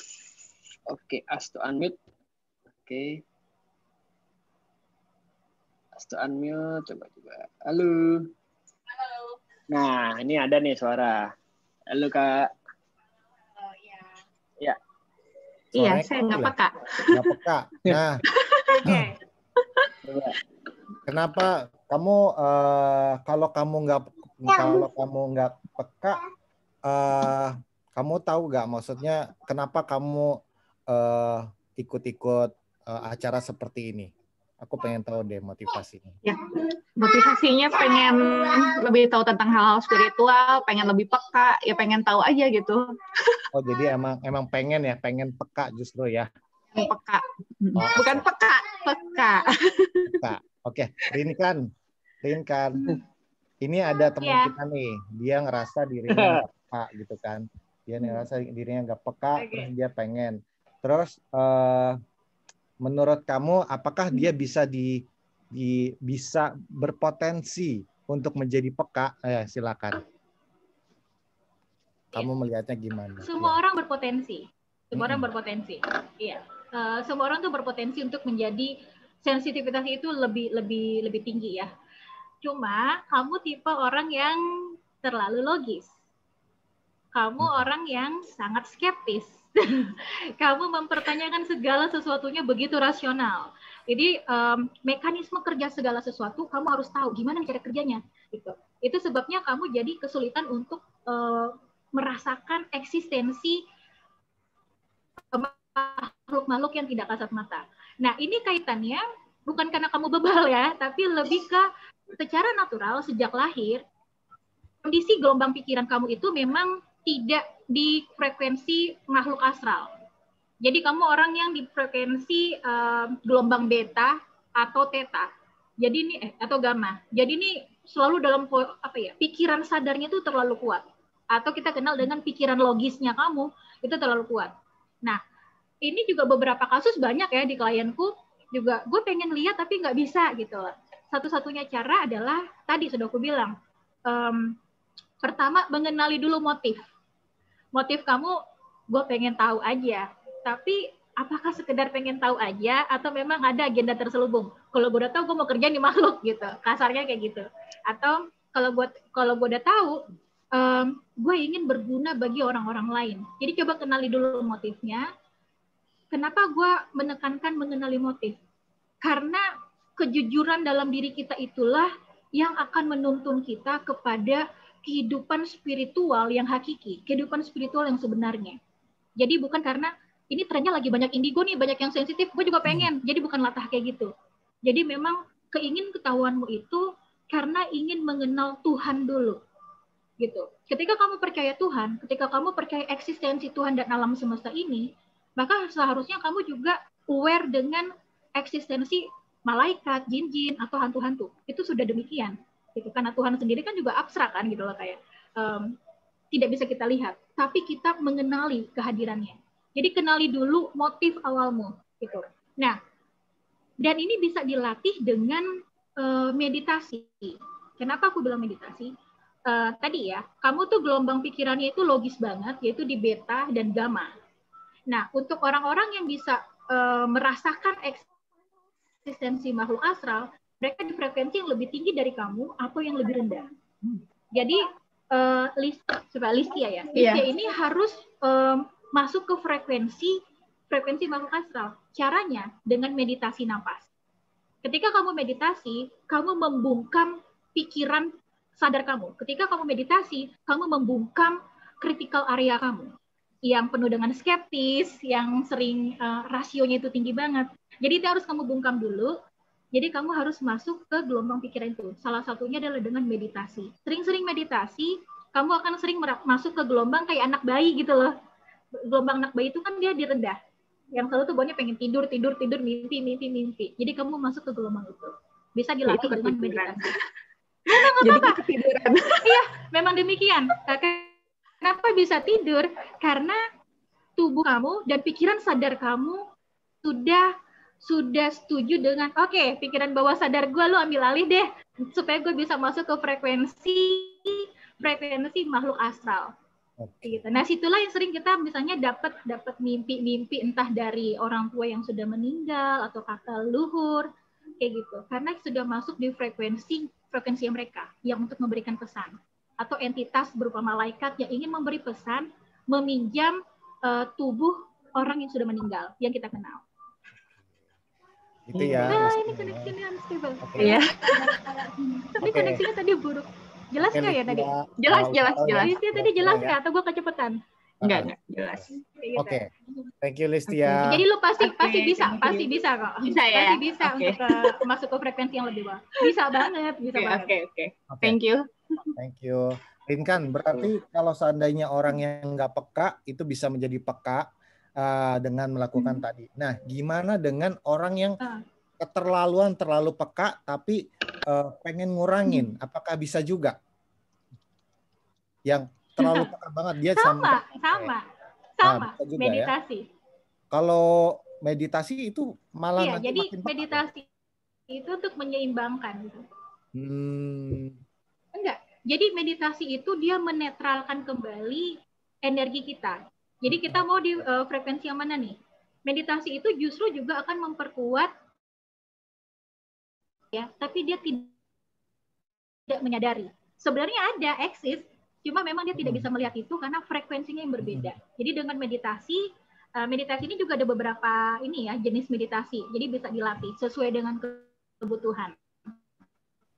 Oke, ask to unmute. Oke. Ask to unmute. Coba. Halo. Nah, ini ada nih suara. Halo, Kak. Ya. Iya, saya nggak peka. Nggak peka. Nah, kenapa kamu kalau kamu nggak peka, kamu tahu nggak maksudnya kenapa kamu ikut-ikut acara seperti ini? Aku pengen tahu deh motivasinya. Ya, motivasinya pengen lebih tahu tentang hal-hal spiritual, pengen lebih peka, ya pengen tahu aja gitu. Oh, jadi emang pengen peka justru ya. Peka. Bukan peka. Peka. Oke, Rinkan. Ini ada teman kita nih, dia ngerasa dirinya peka gitu kan. Dia ngerasa dirinya nggak peka, Oke. terus dia pengen. Terus menurut kamu apakah dia bisa bisa berpotensi untuk menjadi peka? Silakan. Kamu melihatnya gimana? Semua orang berpotensi. Semua orang Mm-mm. berpotensi. Iya. Semua orang tuh berpotensi untuk menjadi sensitivitas itu lebih tinggi ya. Cuma kamu tipe orang yang terlalu logis. Kamu orang yang sangat skeptis. Kamu mempertanyakan segala sesuatunya begitu rasional. Jadi mekanisme kerja segala sesuatu kamu harus tahu gimana cara kerjanya. Gitu. Itu sebabnya kamu jadi kesulitan untuk merasakan eksistensi makhluk-makhluk yang tidak kasat mata. Nah, ini kaitannya bukan karena kamu bebal ya, tapi lebih ke secara natural sejak lahir kondisi gelombang pikiran kamu itu memang tidak di frekuensi makhluk astral. Jadi kamu orang yang di frekuensi gelombang beta atau theta. Jadi ini atau gamma. Jadi ini selalu dalam pikiran sadarnya itu terlalu kuat. Atau kita kenal dengan pikiran logisnya kamu itu terlalu kuat. Nah, ini juga beberapa kasus banyak ya di klienku juga gue pengen lihat tapi nggak bisa gitu loh. Satu-satunya cara adalah tadi sudah aku bilang. Pertama, mengenali dulu motif. Motif kamu, gue pengen tahu aja. Tapi, apakah sekedar pengen tahu aja, atau memang ada agenda terselubung? Kalau gue udah tahu, gue mau kerja di makhluk, gitu. Kasarnya kayak gitu. Atau, kalau gue udah tahu, gue ingin berguna bagi orang-orang lain. Jadi, coba kenali dulu motifnya. Kenapa gue menekankan mengenali motif? Karena kejujuran dalam diri kita itulah yang akan menuntun kita kepada kehidupan spiritual yang hakiki, kehidupan spiritual yang sebenarnya. Jadi bukan karena ini trennya lagi banyak indigo nih, banyak yang sensitif, gue juga pengen. Jadi bukan latah kayak gitu. Jadi memang keingin ketahuanmu itu karena ingin mengenal Tuhan dulu. Gitu. Ketika kamu percaya Tuhan, ketika kamu percaya eksistensi Tuhan dan alam semesta ini, maka seharusnya kamu juga aware dengan eksistensi malaikat, jin-jin, atau hantu-hantu. Itu sudah demikian. Gitu. Karena Tuhan sendiri kan juga abstrak kan gitu loh kayak tidak bisa kita lihat, tapi kita mengenali kehadirannya. Jadi kenali dulu motif awalmu gitu. Nah, dan ini bisa dilatih dengan meditasi. Kenapa aku bilang meditasi? Tadi ya, kamu tuh gelombang pikirannya itu logis banget, yaitu di beta dan gamma. Nah, untuk orang-orang yang bisa merasakan eksistensi makhluk astral, mereka di frekuensi yang lebih tinggi dari kamu atau yang lebih rendah. Jadi Listia ya. Listia ini harus masuk ke frekuensi makhluk astral. Caranya dengan meditasi napas. Ketika kamu meditasi, kamu membungkam pikiran sadar kamu. Ketika kamu meditasi, kamu membungkam critical area kamu yang penuh dengan skeptis, yang sering rasionya itu tinggi banget. Jadi itu harus kamu bungkam dulu. Jadi kamu harus masuk ke gelombang pikiran itu. Salah satunya adalah dengan meditasi. Sering-sering meditasi, kamu akan sering masuk ke gelombang kayak anak bayi gitu loh. Gelombang anak bayi itu kan dia di rendah. Yang selalu tuh bawahnya pengen tidur, mimpi. Jadi kamu masuk ke gelombang itu. Bisa dilatih dengan meditasi. Memang apa-apa. Ketiduran. Iya, memang demikian. Kenapa bisa tidur? Karena tubuh kamu dan pikiran sadar kamu sudah setuju dengan oke, pikiran bawah sadar gue lo ambil alih deh supaya gue bisa masuk ke frekuensi makhluk astral. Gitu. Nah, situlah yang sering kita misalnya dapat mimpi entah dari orang tua yang sudah meninggal atau kakak leluhur kayak gitu. Karena sudah masuk di frekuensi mereka yang untuk memberikan pesan atau entitas berupa malaikat yang ingin memberi pesan meminjam tubuh orang yang sudah meninggal yang kita kenal. Itu ya. Ini koneksinya unstable. Iya. Tapi koneksinya tadi buruk. Jelas nggak ya tadi? Jelas. Listia tadi jelas nggak? Atau gue kecepatan? Enggak, jelas. Oke. Thank you, Listia. Jadi lu pasti bisa kok. Bisa ya? Pasti bisa untuk masuk ke frekuensi yang lebih bawah. Bisa banget. Oke. Thank you. Rinkan, berarti kalau seandainya orang yang nggak peka, itu bisa menjadi peka dengan melakukan tadi. Nah, gimana dengan orang yang terlalu peka, tapi pengen ngurangin? Apakah bisa juga? Yang terlalu peka banget dia sama bisa juga meditasi. Ya. Kalau meditasi itu malah Iya, nanti jadi makin peka, meditasi itu untuk menyeimbangkan gitu. Enggak. Jadi meditasi itu dia menetralkan kembali energi kita. Jadi kita mau di frekuensi yang mana nih? Meditasi itu justru juga akan memperkuat ya, tapi dia tidak menyadari. Sebenarnya ada, eksis, cuma memang dia tidak bisa melihat itu karena frekuensinya yang berbeda. Jadi dengan meditasi ini juga ada beberapa ini ya, jenis meditasi. Jadi bisa dilatih sesuai dengan kebutuhan.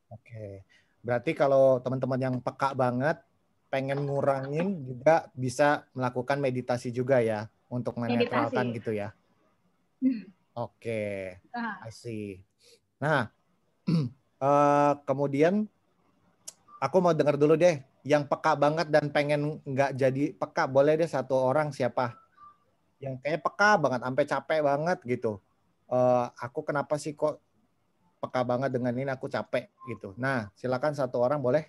Oke. Berarti kalau teman-teman yang peka banget pengen ngurangin juga bisa melakukan meditasi juga ya untuk menetralkan gitu ya. Oke. I see. Nah, kemudian aku mau dengar dulu deh yang peka banget dan pengen nggak jadi peka, boleh deh satu orang siapa? Yang kayak peka banget sampai capek banget gitu. Aku kenapa sih kok peka banget dengan ini, aku capek gitu. Nah, silakan satu orang boleh.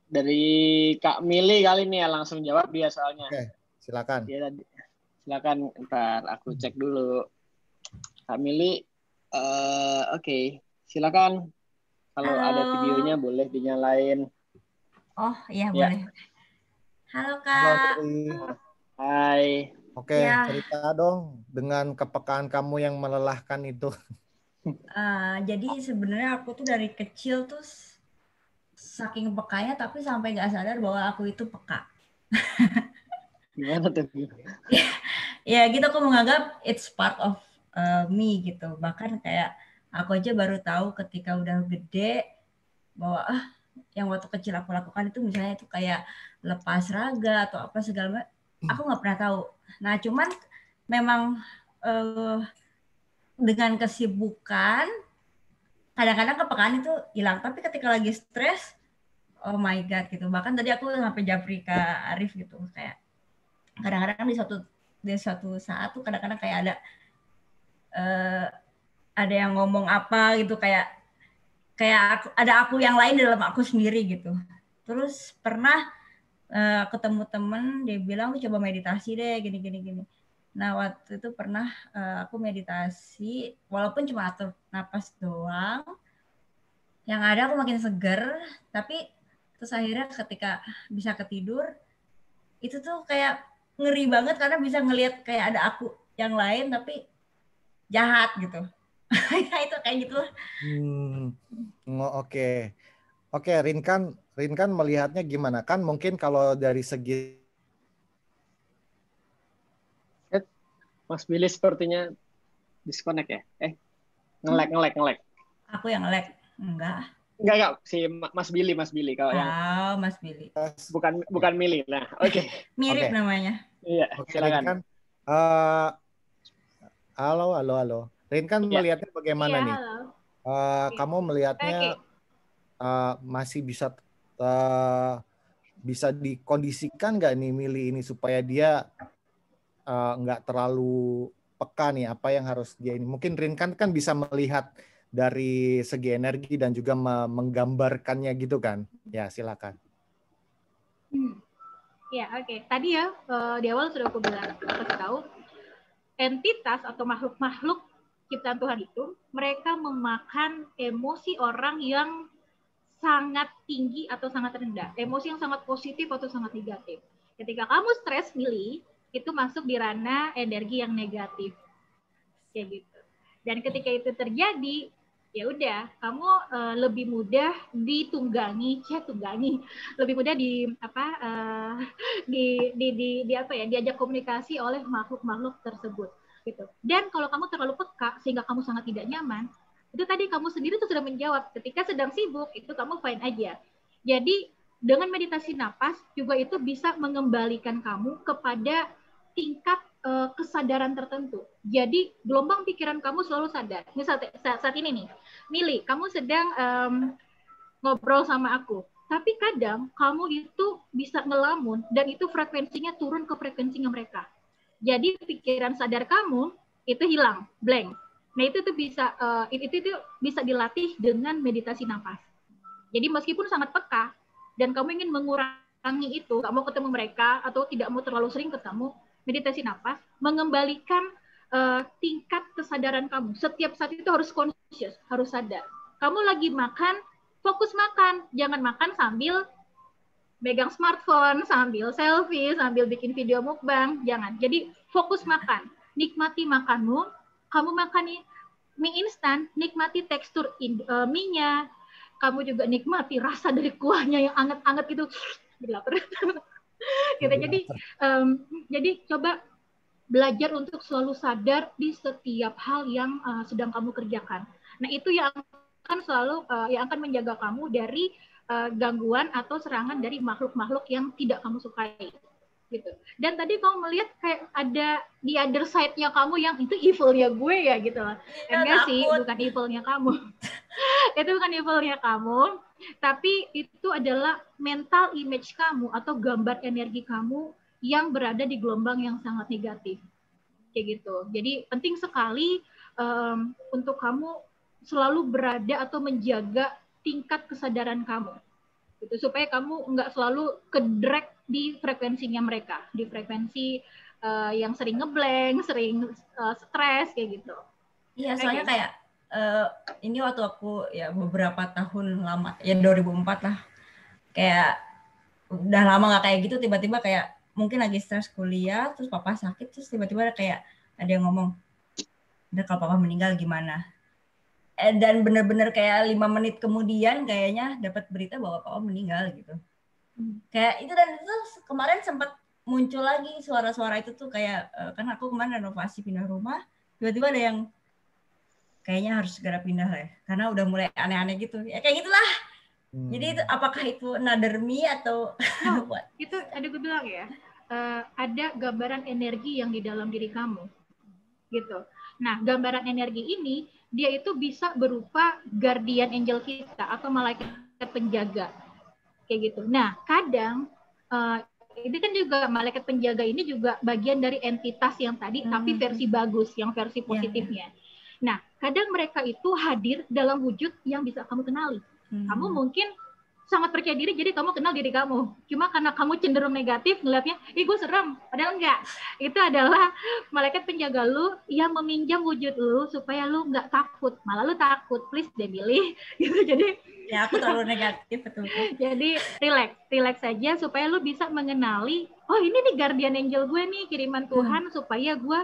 Dari Kak Mili kali ini ya, langsung jawab dia soalnya. Oke, silakan. Dia tadi. Silakan, ntar aku cek dulu. Kak Mili, oke. Silakan. Kalau ada videonya boleh dinyalain. Oh iya ya. Boleh. Halo Kak. Halo, hai. Oke, cerita dong dengan kepekaan kamu yang melelahkan itu. Jadi sebenarnya aku tuh dari kecil tuh saking pekanya tapi sampai nggak sadar bahwa aku itu peka. Gimana tuh? Ya gitu, aku menganggap it's part of me gitu. Bahkan kayak aku aja baru tahu ketika udah gede bahwa yang waktu kecil aku lakukan itu misalnya itu kayak lepas raga atau apa segala macam. Aku nggak pernah tahu. Nah cuman memang dengan kesibukan kadang-kadang kepekaan itu hilang. Tapi ketika lagi stres, oh my god gitu. Bahkan tadi aku sampai japri ke Arif gitu, kayak kadang-kadang di suatu saat tuh kadang-kadang kayak ada yang ngomong apa gitu, kayak ada aku yang lain dalam aku sendiri gitu. Terus pernah ketemu temen, dia bilang lu coba meditasi deh gini. Nah waktu itu pernah aku meditasi, walaupun cuma atur napas doang, yang ada aku makin seger. Tapi terus akhirnya ketika bisa ketidur, itu tuh kayak ngeri banget karena bisa ngelihat kayak ada aku yang lain tapi jahat gitu. Ya itu kayak gitu. Oke, Rinkan melihatnya gimana? Kan mungkin kalau dari segi Mas Billy sepertinya disconnect ya? Ngelek. Aku yang ngelek? Enggak. Enggak, si Mas Billy kalau yang Mas Billy. Bukan Mili. Nah, oke. Mirip namanya. Iya, silakan. Halo. Rinkan melihatnya bagaimana nih? Kamu melihatnya masih bisa dikondisikan nggak nih Mili ini supaya dia nggak terlalu peka nih apa yang harus dia ini. Mungkin Rinkan kan bisa melihat dari segi energi dan juga menggambarkannya gitu kan. Ya, silakan. Ya, oke. Tadi ya di awal sudah aku kasih tahu entitas atau makhluk-makhluk ciptaan Tuhan itu mereka memakan emosi orang yang sangat tinggi atau sangat rendah, emosi yang sangat positif atau sangat negatif. Ketika kamu stres, Mili, itu masuk di ranah energi yang negatif, kayak gitu. Dan ketika itu terjadi, ya udah, kamu lebih mudah lebih mudah diajak komunikasi oleh makhluk-makhluk tersebut, gitu. Dan kalau kamu terlalu peka sehingga kamu sangat tidak nyaman, itu tadi kamu sendiri tuh sudah menjawab, ketika sedang sibuk itu kamu fine aja. Jadi dengan meditasi napas juga itu bisa mengembalikan kamu kepada tingkat kesadaran tertentu. Jadi gelombang pikiran kamu selalu sadar. Misal saat ini nih, Mili, kamu sedang ngobrol sama aku, tapi kadang kamu itu bisa ngelamun dan itu frekuensinya turun ke frekuensinya mereka. Jadi pikiran sadar kamu itu hilang, blank. Nah itu bisa dilatih dengan meditasi nafas. Jadi meskipun sangat peka, dan kamu ingin mengurangi itu, nggak mau ketemu mereka atau tidak mau terlalu sering ketemu, meditasi napas mengembalikan tingkat kesadaran kamu. Setiap saat itu harus conscious, harus sadar. Kamu lagi makan, fokus makan, jangan makan sambil megang smartphone, sambil selfie, sambil bikin video mukbang, jangan. Jadi fokus makan, nikmati makanmu. Kamu makan mie instan, nikmati tekstur mie-nya. Kamu juga nikmati rasa dari kuahnya yang anget-anget gitu. Lapar. Gitu. Jadi coba belajar untuk selalu sadar di setiap hal yang sedang kamu kerjakan. Nah, itu yang akan selalu yang akan menjaga kamu dari gangguan atau serangan dari makhluk-makhluk yang tidak kamu sukai, gitu. Dan tadi kamu melihat kayak ada di other side-nya kamu yang itu evil-nya gue ya, gitu lah. Enggak sih, bukan evil-nya kamu. Itu bukan evil-nya kamu, tapi itu adalah mental image kamu atau gambar energi kamu yang berada di gelombang yang sangat negatif, kayak gitu. Jadi penting sekali untuk kamu selalu berada atau menjaga tingkat kesadaran kamu, gitu, supaya kamu nggak selalu ke-drag di frekuensinya mereka, di frekuensi yang sering ngeblank, sering stres kayak gitu. Iya, soalnya kayak ini waktu aku ya beberapa tahun lama, ya 2004 lah, kayak udah lama nggak kayak gitu, tiba-tiba kayak mungkin lagi stres kuliah, terus papa sakit, terus tiba-tiba kayak ada yang ngomong, udah kalau papa meninggal gimana? Dan bener-bener kayak 5 menit kemudian kayaknya dapat berita bahwa papa meninggal gitu. Kayak itu, dan itu kemarin sempat muncul lagi suara-suara itu tuh kayak, kan aku kemarin renovasi pindah rumah, tiba-tiba ada yang kayaknya harus segera pindah ya, karena udah mulai aneh-aneh gitu. Ya kayak gitulah. Jadi itu, apakah itu another me atau what? Itu ada gue bilang ya, ada gambaran energi yang di dalam diri kamu, gitu. Nah, gambaran energi ini dia itu bisa berupa guardian angel kita atau malaikat penjaga, kayak gitu. Nah, kadang ini kan juga malaikat penjaga ini juga bagian dari entitas yang tadi, tapi versi bagus, yang versi positifnya. Nah, kadang mereka itu hadir dalam wujud yang bisa kamu kenali. Kamu mungkin sangat percaya diri, jadi kamu kenal diri kamu. Cuma karena kamu cenderung negatif, ngeliatnya, gue serem. Padahal enggak. Itu adalah malaikat penjaga lu yang meminjam wujud lu supaya lu nggak takut. Malah lu takut, please deh Billy. Gitu. Jadi ya aku terlalu negatif, betul. Jadi relax saja supaya lu bisa mengenali, oh ini nih guardian angel gue nih, kiriman Tuhan supaya gue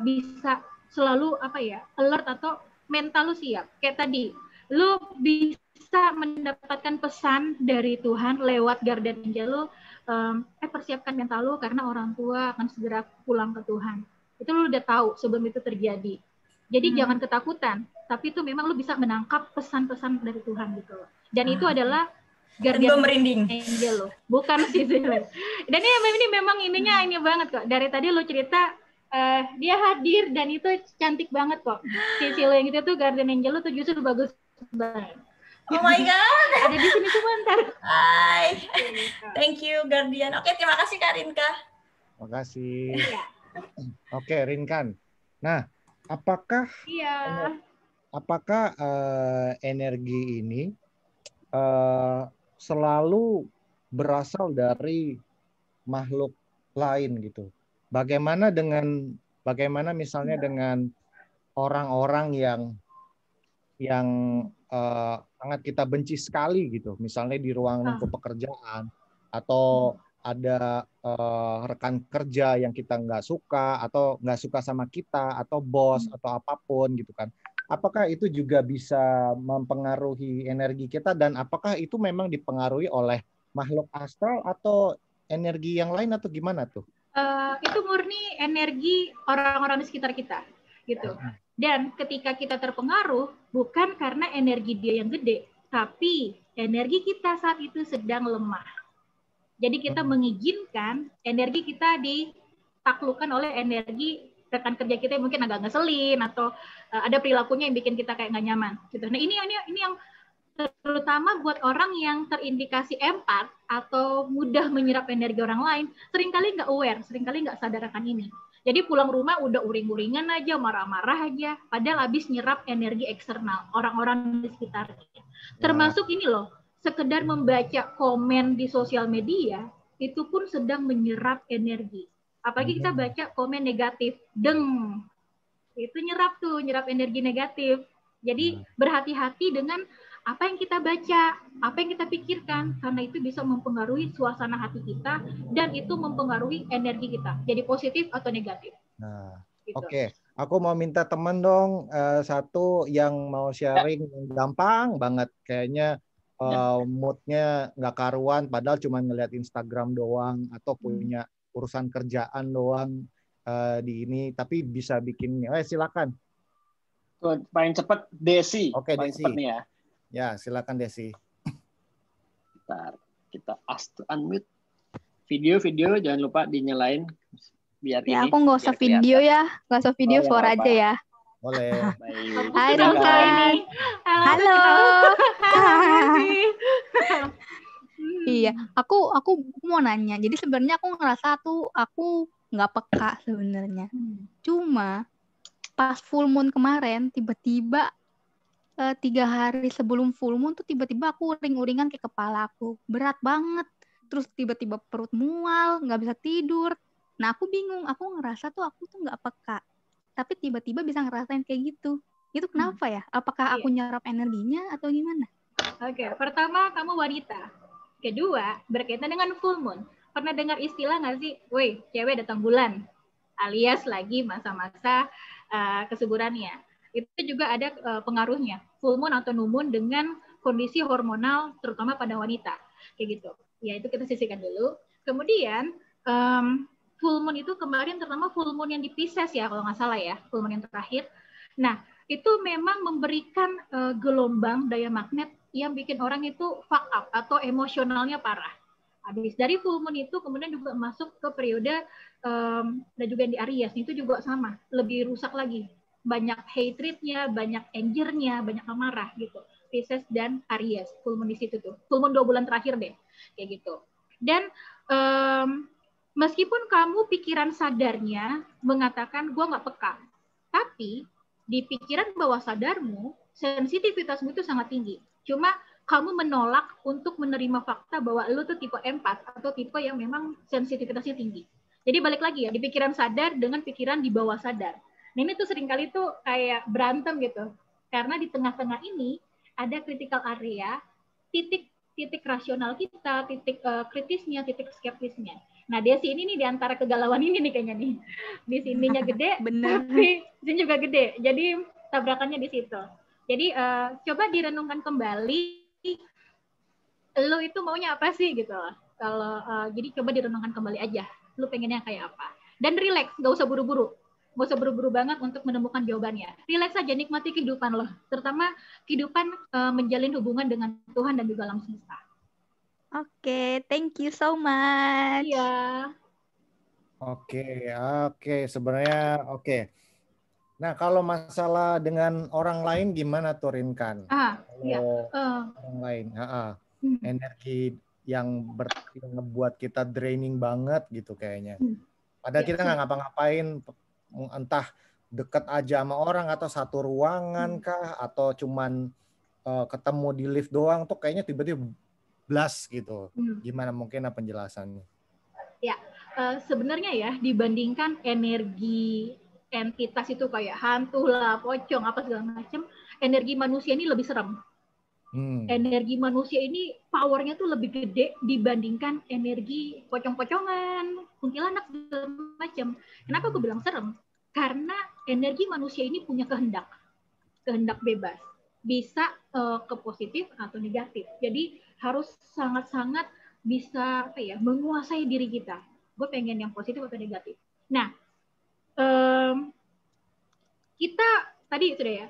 bisa selalu alert atau mental lu siap. Kayak tadi, lu bisa mendapatkan pesan dari Tuhan lewat guardian angel lu, persiapkan mental lu karena orang tua akan segera pulang ke Tuhan. Itu lu udah tahu sebelum itu terjadi. Jadi jangan ketakutan, tapi itu memang lu bisa menangkap pesan-pesan dari Tuhan gitu. Dan itu adalah guardian angel lo, bukan sih. Dan ini memang ininya ini banget kok. Dari tadi lu cerita dia hadir dan itu cantik banget kok. Si lo yang itu tuh guardian angel lo tuh justru bagus banget. Oh my god. Ada di sini sebentar. Hai. Thank you Guardian. Oke, terima kasih Kak Rinka. Terima kasih. Oke, Rinkan. Nah, apakah energi ini selalu berasal dari makhluk lain gitu? Bagaimana misalnya dengan orang-orang yang sangat kita benci sekali gitu, misalnya di ruang lingkup pekerjaan, atau ada rekan kerja yang kita nggak suka atau nggak suka sama kita, atau bos atau apapun gitu kan. Apakah itu juga bisa mempengaruhi energi kita, dan apakah itu memang dipengaruhi oleh makhluk astral atau energi yang lain atau gimana tuh? Itu murni energi orang-orang di sekitar kita gitu. Dan ketika kita terpengaruh, bukan karena energi dia yang gede, tapi energi kita saat itu sedang lemah. Jadi kita mengizinkan energi kita ditaklukkan oleh energi rekan kerja kita yang mungkin agak ngeselin, atau ada perilakunya yang bikin kita kayak nggak nyaman gitu. Nah ini yang terutama buat orang yang terindikasi empat atau mudah menyerap energi orang lain, seringkali nggak aware, seringkali nggak sadar akan ini. Jadi pulang rumah udah uring-uringan aja, marah-marah aja, padahal habis nyerap energi eksternal orang-orang di sekitarnya. Termasuk ini loh, sekedar membaca komen di sosial media itu pun sedang menyerap energi. Apalagi kita baca komen negatif, itu nyerap energi negatif. Jadi berhati-hati dengan apa yang kita baca, apa yang kita pikirkan, karena itu bisa mempengaruhi suasana hati kita dan itu mempengaruhi energi kita. Jadi positif atau negatif. Nah, gitu. Oke. Aku mau minta teman dong, satu yang mau sharing yang gampang banget, kayaknya moodnya nggak karuan, padahal cuma ngeliat Instagram doang atau punya urusan kerjaan doang di ini, tapi bisa bikin. Silakan. Tuh, paling cepat Desi. Oke, paling Desi. cepat nih ya. Ya, silakan Desi. Bentar, kita ask to unmute. Video jangan lupa dinyalain biar Ya, ini. aku nggak usah video ya, nggak usah video, Oh, ya, suara apa-apa. aja ya. Boleh. Baik. Hai Halo, Rinkan. Halo. Iya, aku mau nanya. Jadi sebenarnya aku ngerasa aku nggak peka sebenarnya. Cuma pas full moon kemarin tiba-tiba 3 hari sebelum full moon tuh tiba-tiba aku uring-uringan ke kepala aku. Berat banget. Terus tiba-tiba perut mual, nggak bisa tidur. Nah aku bingung, aku ngerasa aku tuh nggak peka. Tapi tiba-tiba bisa ngerasain kayak gitu. Itu kenapa ya? Apakah aku nyerap energinya atau gimana? Oke, pertama kamu wanita. Kedua, berkaitan dengan full moon. Pernah dengar istilah nggak sih? Woi, cewek datang bulan. Alias lagi masa-masa kesuburannya. Itu juga ada pengaruhnya. Full moon atau new moon dengan kondisi hormonal, terutama pada wanita. Kayak gitu. Ya, itu kita sisihkan dulu. Kemudian, full moon itu kemarin terutama full moon yang di Pisces ya, kalau nggak salah ya. Full moon yang terakhir. Nah, itu memang memberikan gelombang daya magnet yang bikin orang itu fuck up atau emosionalnya parah. Habis dari full moon itu kemudian juga masuk ke periode dan juga di Aries itu juga sama, lebih rusak lagi. Banyak hatred-nya, banyak anger-nya, banyak amarah gitu. Pisces dan Aries, full moon di situ tuh. Full moon 2 bulan terakhir deh, kayak gitu. Dan meskipun kamu pikiran sadarnya mengatakan gue nggak peka, tapi di pikiran bawah sadarmu, sensitivitasmu itu sangat tinggi. Cuma kamu menolak untuk menerima fakta bahwa lu tuh tipe empat atau tipe yang memang sensitivitasnya tinggi. Jadi balik lagi ya, di pikiran sadar dengan pikiran di bawah sadar. Nah ini tuh seringkali tuh kayak berantem gitu. Karena di tengah-tengah ini ada critical area, titik rasional kita, titik kritisnya, titik skeptisnya. Nah, Desi ini nih di antara kegalauan ini nih kayaknya nih. Di sininya gede, tapi di sini juga gede. Jadi tabrakannya di situ. Jadi coba direnungkan kembali, lo itu maunya apa sih gitu. Kalau jadi coba direnungkan kembali aja, lo pengennya kayak apa. Dan relax, nggak usah buru-buru. Nggak usah buru-buru banget untuk menemukan jawabannya. Relax aja, nikmati kehidupan lo. Terutama kehidupan menjalin hubungan dengan Tuhan dan juga alam semesta. Oke, thank you so much. Iya. Oke. Sebenarnya oke. Nah, kalau masalah dengan orang lain gimana tuh Rinkan? Iya. Orang lain, energi yang ngebuat kita draining banget gitu kayaknya. Padahal kita nggak ngapa-ngapain, entah deket aja sama orang atau satu ruangan kah, atau cuman ketemu di lift doang tuh kayaknya tiba-tiba blast gitu. Gimana mungkin penjelasannya? Ya, sebenarnya ya dibandingkan energi entitas itu kayak hantu lah, pocong apa segala macam, energi manusia ini lebih serem. Energi manusia ini powernya tuh lebih gede dibandingkan energi pocong-pocongan, kuntilanak segala macam. Kenapa aku bilang serem? Karena energi manusia ini punya kehendak bebas, bisa ke positif atau negatif. Jadi harus sangat-sangat bisa menguasai diri kita. Gue pengen yang positif atau negatif. Nah, kita tadi sudah ya,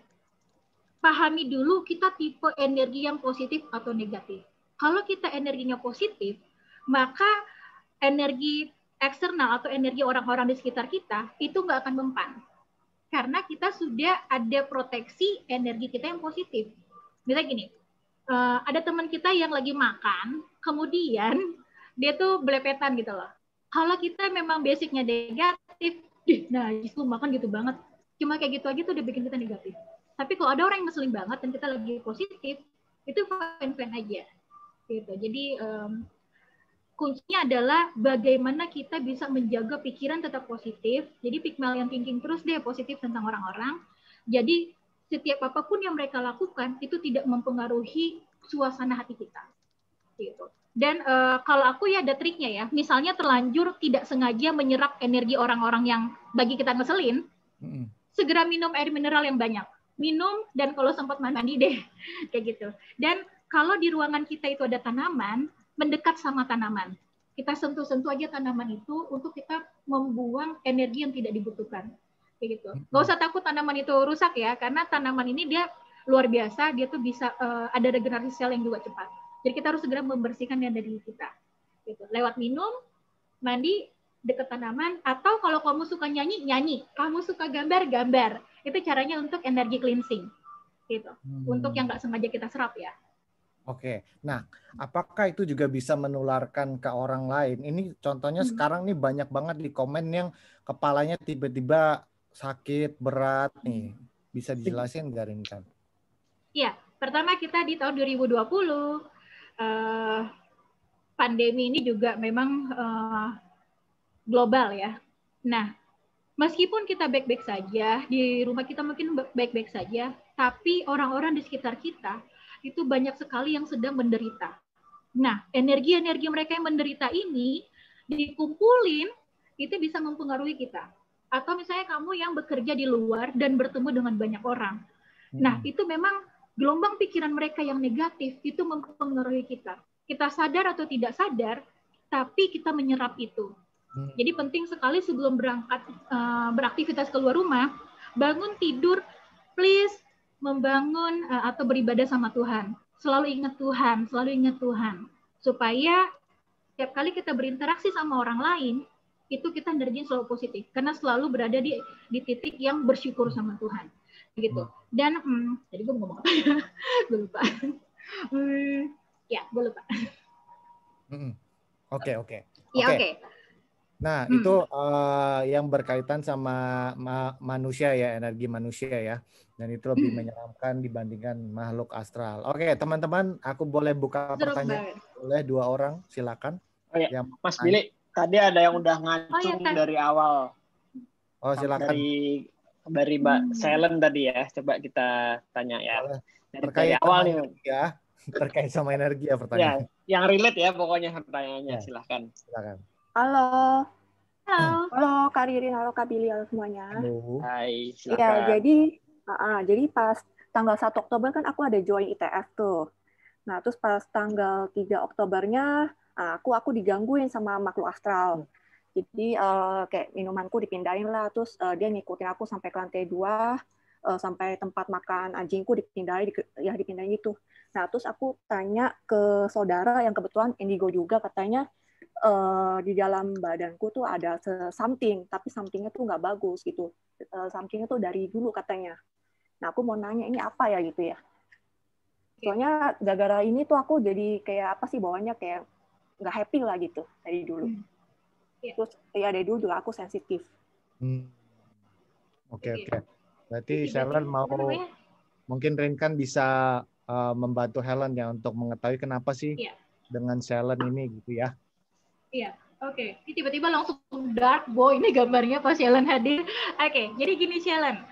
pahami dulu kita tipe energi yang positif atau negatif. Kalau kita energinya positif, maka energi eksternal atau energi orang-orang di sekitar kita itu nggak akan mempan. Karena kita sudah ada proteksi energi kita yang positif. Misalnya gini, ada teman kita yang lagi makan, kemudian dia tuh belepetan gitu loh. Kalau kita memang basicnya negatif, nah justru makan gitu banget, cuma kayak gitu aja tuh udah bikin kita negatif. Tapi kalau ada orang yang ngeselin banget dan kita lagi positif, itu fine-fine aja. gitu. Jadi kuncinya adalah bagaimana kita bisa menjaga pikiran tetap positif. Jadi Pygmalion thinking terus deh positif tentang orang-orang. Jadi setiap apapun yang mereka lakukan itu tidak mempengaruhi suasana hati kita. Gitu. Dan kalau aku ya ada triknya ya. Misalnya terlanjur tidak sengaja menyerap energi orang-orang yang bagi kita ngeselin, segera minum air mineral yang banyak. Minum dan kalau sempat mandi deh, kayak gitu. Dan kalau di ruangan kita itu ada tanaman, mendekat sama tanaman. Kita sentuh-sentuh aja tanaman itu untuk kita membuang energi yang tidak dibutuhkan. Kayak gitu. Nggak usah takut tanaman itu rusak ya, karena tanaman ini dia luar biasa, dia tuh bisa ada regenerasi sel yang juga cepat. Jadi kita harus segera membersihkan yang ada di kita. Gitu. Lewat minum, mandi, dekat tanaman, atau kalau kamu suka nyanyi, nyanyi. Kamu suka gambar, gambar. Itu caranya untuk energi cleansing. Gitu. Untuk yang nggak sengaja kita serap ya. Oke, nah apakah itu juga bisa menularkan ke orang lain? Ini contohnya sekarang nih banyak banget di komen yang kepalanya tiba-tiba sakit, berat nih. Bisa dijelasin nggak Rinkan? Iya, pertama kita di tahun 2020, pandemi ini juga memang global ya. Nah, meskipun kita baik-baik saja, di rumah kita mungkin baik-baik saja, tapi orang-orang di sekitar kita itu banyak sekali yang sedang menderita. Nah, energi-energi mereka yang menderita ini dikumpulin, itu bisa mempengaruhi kita. Atau misalnya kamu yang bekerja di luar dan bertemu dengan banyak orang. Nah, itu memang gelombang pikiran mereka yang negatif itu mempengaruhi kita. Kita sadar atau tidak sadar, tapi kita menyerap itu. Jadi penting sekali sebelum berangkat beraktivitas keluar rumah, bangun tidur, please membangun atau beribadah sama Tuhan. Selalu ingat Tuhan, selalu ingat Tuhan. Supaya setiap kali kita berinteraksi sama orang lain, itu kita energinya selalu positif. Karena selalu berada di titik yang bersyukur sama Tuhan. Gitu. Dan, jadi gue mau ngomong apa ya? Gue lupa. Ya, gue lupa. Oke. Ya, oke. Nah, itu yang berkaitan sama manusia ya, energi manusia ya. Dan itu lebih menyeramkan dibandingkan makhluk astral. Oke, teman-teman, aku boleh buka pertanyaan? Boleh 2 orang, silakan. Oh ya, Mas Billy, tadi ada yang udah ngacung dari awal. Oh, silakan. Dari Mbak Selen tadi ya, coba kita tanya ya. Dari awal nih. Ya, terkait sama energi ya pertanyaan. Ya, yang relate ya pokoknya pertanyaannya, silakan. Halo. Halo Kak Ririn, halo Kak Billy, halo semuanya. Halo. Hai, silakan. Ya, jadi pas tanggal 1 Oktober kan aku ada join ITF tuh. Nah, terus pas tanggal 3 Oktobernya aku digangguin sama makhluk astral. Jadi kayak minumanku dipindahin lah, terus dia ngikutin aku sampai ke lantai 2, sampai tempat makan anjingku dipindahin gitu. Nah, terus aku tanya ke saudara yang kebetulan indigo juga, katanya di dalam badanku tuh ada something, tapi something-nya tuh nggak bagus gitu. Something-nya tuh dari dulu katanya. Nah, aku mau nanya ini apa ya gitu ya. Soalnya gara-gara ini tuh aku jadi kayak apa sih bawaannya kayak nggak happy lah gitu dari dulu. Terus ya dari dulu juga aku sensitif. Oke. Berarti Selen mau mungkin Rinkan bisa membantu Helen ya untuk mengetahui kenapa sih dengan Selen ini gitu ya. Iya, oke. Ini tiba-tiba langsung dark boy. Ini gambarnya pas Selen hadir. Oke, jadi gini Selen.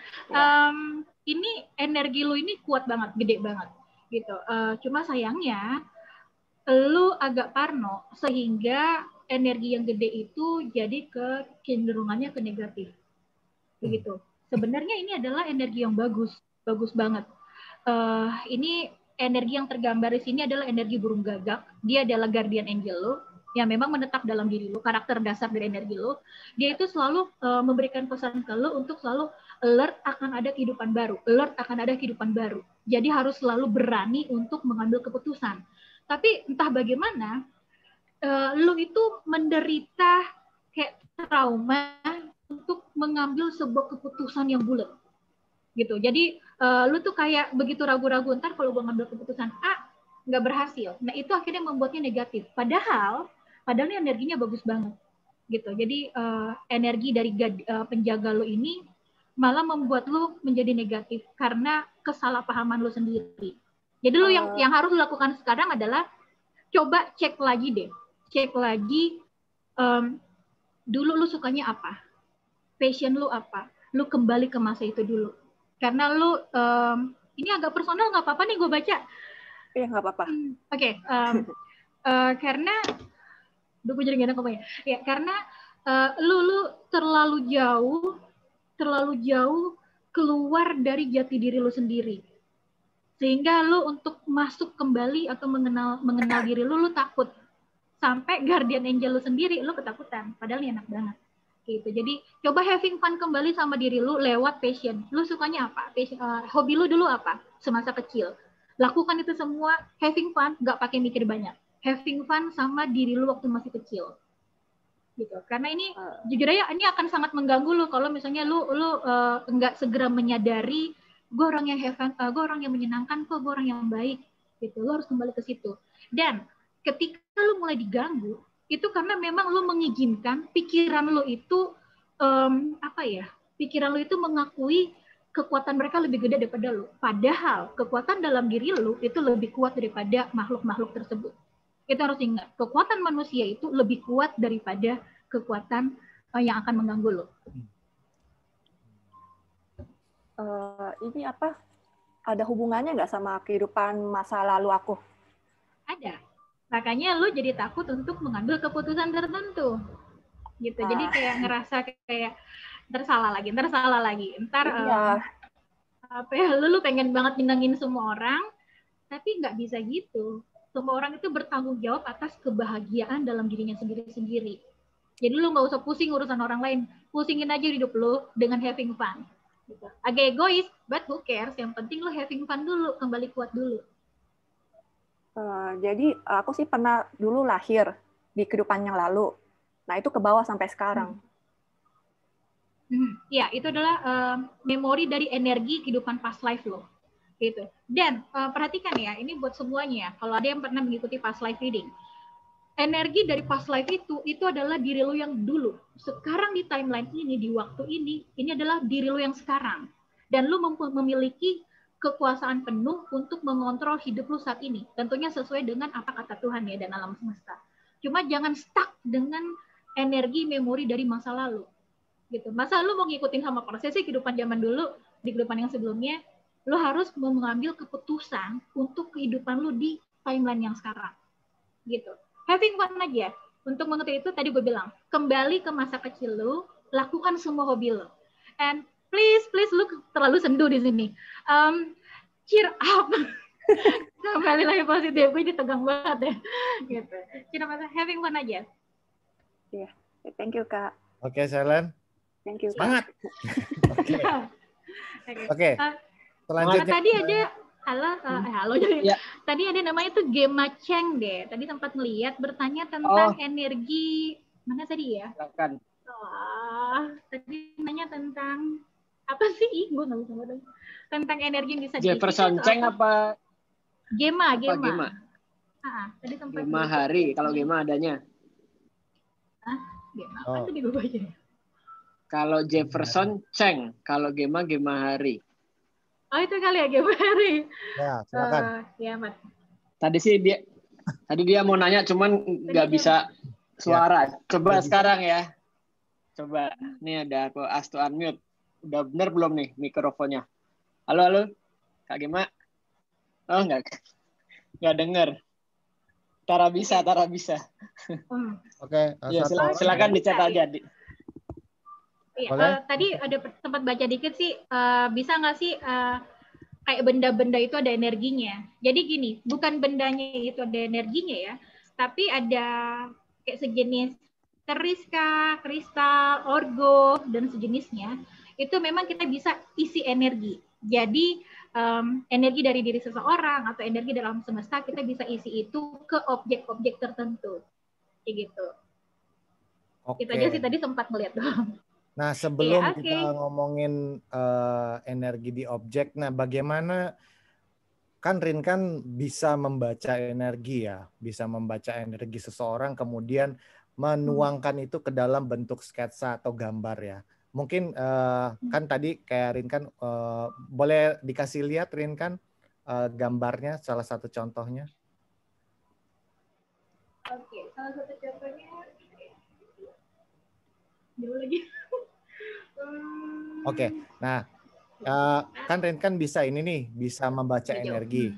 Ini energi lu ini kuat banget, gede banget. Gitu. Cuma sayangnya, lu agak parno sehingga energi yang gede itu jadi kecenderungannya ke negatif. Begitu. Sebenarnya ini adalah energi yang bagus banget. Ini energi yang tergambar di sini adalah energi burung gagak. Dia adalah guardian angel lu yang memang menetap dalam diri lu, karakter dasar dari energi lu. Dia itu selalu memberikan pesan ke lu untuk selalu alert akan ada kehidupan baru. Jadi harus selalu berani untuk mengambil keputusan. Tapi entah bagaimana, lu itu menderita kayak trauma untuk mengambil sebuah keputusan yang bulat. Gitu. Jadi lu tuh kayak begitu ragu-ragu, ntar kalau gue ngambil keputusan A, nggak berhasil. Nah, itu akhirnya membuatnya negatif. Padahal ini energinya bagus banget. Gitu. Jadi energi dari penjaga lu ini malah membuat lu menjadi negatif karena kesalahpahaman lu sendiri. Jadi lu yang harus lu lakukan sekarang adalah coba cek lagi deh. Cek lagi dulu lu sukanya apa? Passion lu apa? Lu kembali ke masa itu dulu. Karena lu ini agak personal, nggak apa-apa nih gue baca. Iya, nggak apa-apa. Oke, karena gue jadi gak enak ya. Karena lu terlalu jauh keluar dari jati diri lu sendiri. Sehingga lu untuk masuk kembali atau mengenal diri lu takut. Sampai guardian angel lu sendiri lu ketakutan. Padahal ini enak banget. Gitu. Jadi coba having fun kembali sama diri lu lewat passion. Lu sukanya apa? Hobi lu dulu apa? Semasa kecil. Lakukan itu semua, having fun, gak pakai mikir banyak. Having fun sama diri lu waktu masih kecil. Gitu. Karena ini jujur aja ini akan sangat mengganggu lu kalau misalnya lu nggak segera menyadari gue orang yang have fun, gue orang yang menyenangkan kok, gue orang yang baik. Gitu. Lu harus kembali ke situ. Dan ketika lu mulai diganggu, itu karena memang lu mengizinkan pikiran lu itu pikiran lu itu mengakui kekuatan mereka lebih gede daripada lu. Padahal kekuatan dalam diri lu itu lebih kuat daripada makhluk-makhluk tersebut. Itu harus ingat, kekuatan manusia itu lebih kuat daripada kekuatan yang akan mengganggu lu. Ini apa? Ada hubungannya nggak sama kehidupan masa lalu aku? Ada. Makanya lu jadi takut untuk mengambil keputusan tertentu. Gitu. Jadi kayak ngerasa kayak tersalah lagi. Ntar lu pengen banget nyenengin semua orang, tapi nggak bisa gitu. Semua orang itu bertanggung jawab atas kebahagiaan dalam dirinya sendiri-sendiri. Jadi lu nggak usah pusing urusan orang lain. Pusingin aja hidup lu dengan having fun. Gitu. Agak egois, but who cares? Yang penting lu having fun dulu, kembali kuat dulu. Jadi aku sih pernah dulu lahir di kehidupan yang lalu. Nah itu ke bawah sampai sekarang. Ya, itu adalah memori dari energi kehidupan past life lo. Gitu. Dan perhatikan ya, ini buat semuanya. Kalau ada yang pernah mengikuti past life reading, energi dari past life itu adalah diri lo yang dulu. Sekarang di timeline ini, di waktu ini adalah diri lo yang sekarang. Dan lo memiliki kekuasaan penuh untuk mengontrol hidup lu saat ini. Tentunya sesuai dengan apa kata Tuhan ya dan alam semesta. Cuma jangan stuck dengan energi memori dari masa lalu. Gitu. Masa lu mau ngikutin sama prosesnya kehidupan zaman dulu, di kehidupan yang sebelumnya, lu harus mengambil keputusan untuk kehidupan lu di timeline yang sekarang. Gitu. Having fun aja. Untuk mengerti itu tadi gue bilang, kembali ke masa kecil lu, lakukan semua hobi lu. And please lu terlalu sendu di sini. Cheer up. Kembali lagi positif. Gue ini tegang banget ya. Gitu. Cheer up, having fun aja. Iya. Thank you, Kak. Oke, Selen. Thank you, semangat. Oke. Selanjutnya. Tadi ada halo jadi. Ya. Tadi ada namanya tuh Gemma Cheng deh. Tadi sempat melihat bertanya tentang energi mana tadi ya? Silakan. Tadi nanya tentang apa sih? Gue nggak bisa ngomong. Tentang energi yang bisa Jefferson Cheng apa? Gemma. Tadi sempat Gemma Hari. Kalau Gemma adanya. Gemma apa tadi gue baca? Kalau Jefferson Cheng, kalau Gemma Hari. Oh itu kali ya Gemma Hari. Ya, silakan. Ya, Mat. Tadi dia mau nanya cuman nggak bisa suara. Coba sekarang ya. Coba. Nih ada aku ask to unmute. Udah bener belum nih mikrofonnya? Halo. Kak Gemma. Oh enggak denger. Tara bisa. Oke. Ya, silakan dicat aja. Iya, tadi ada sempat baca dikit sih, bisa nggak sih kayak benda-benda itu ada energinya. Jadi gini, bukan bendanya itu ada energinya ya, tapi ada kayak sejenis keris kah, kristal, orgo, dan sejenisnya. Itu memang kita bisa isi energi. Jadi energi dari diri seseorang atau energi dalam semesta kita bisa isi itu ke objek-objek tertentu. Kayak gitu. Oke. Itu aja sih tadi sempat melihat doang. Nah, sebelum kita ngomongin energi di objek, nah bagaimana kan Rin kan bisa membaca energi ya, bisa membaca energi seseorang kemudian menuangkan itu ke dalam bentuk sketsa atau gambar ya. Mungkin kan tadi kayak Rin kan boleh dikasih lihat Rin kan gambarnya salah satu contohnya. Oke, salah satu contohnya jauh lagi. Oke, nah kan Rin kan bisa ini nih, bisa membaca energi.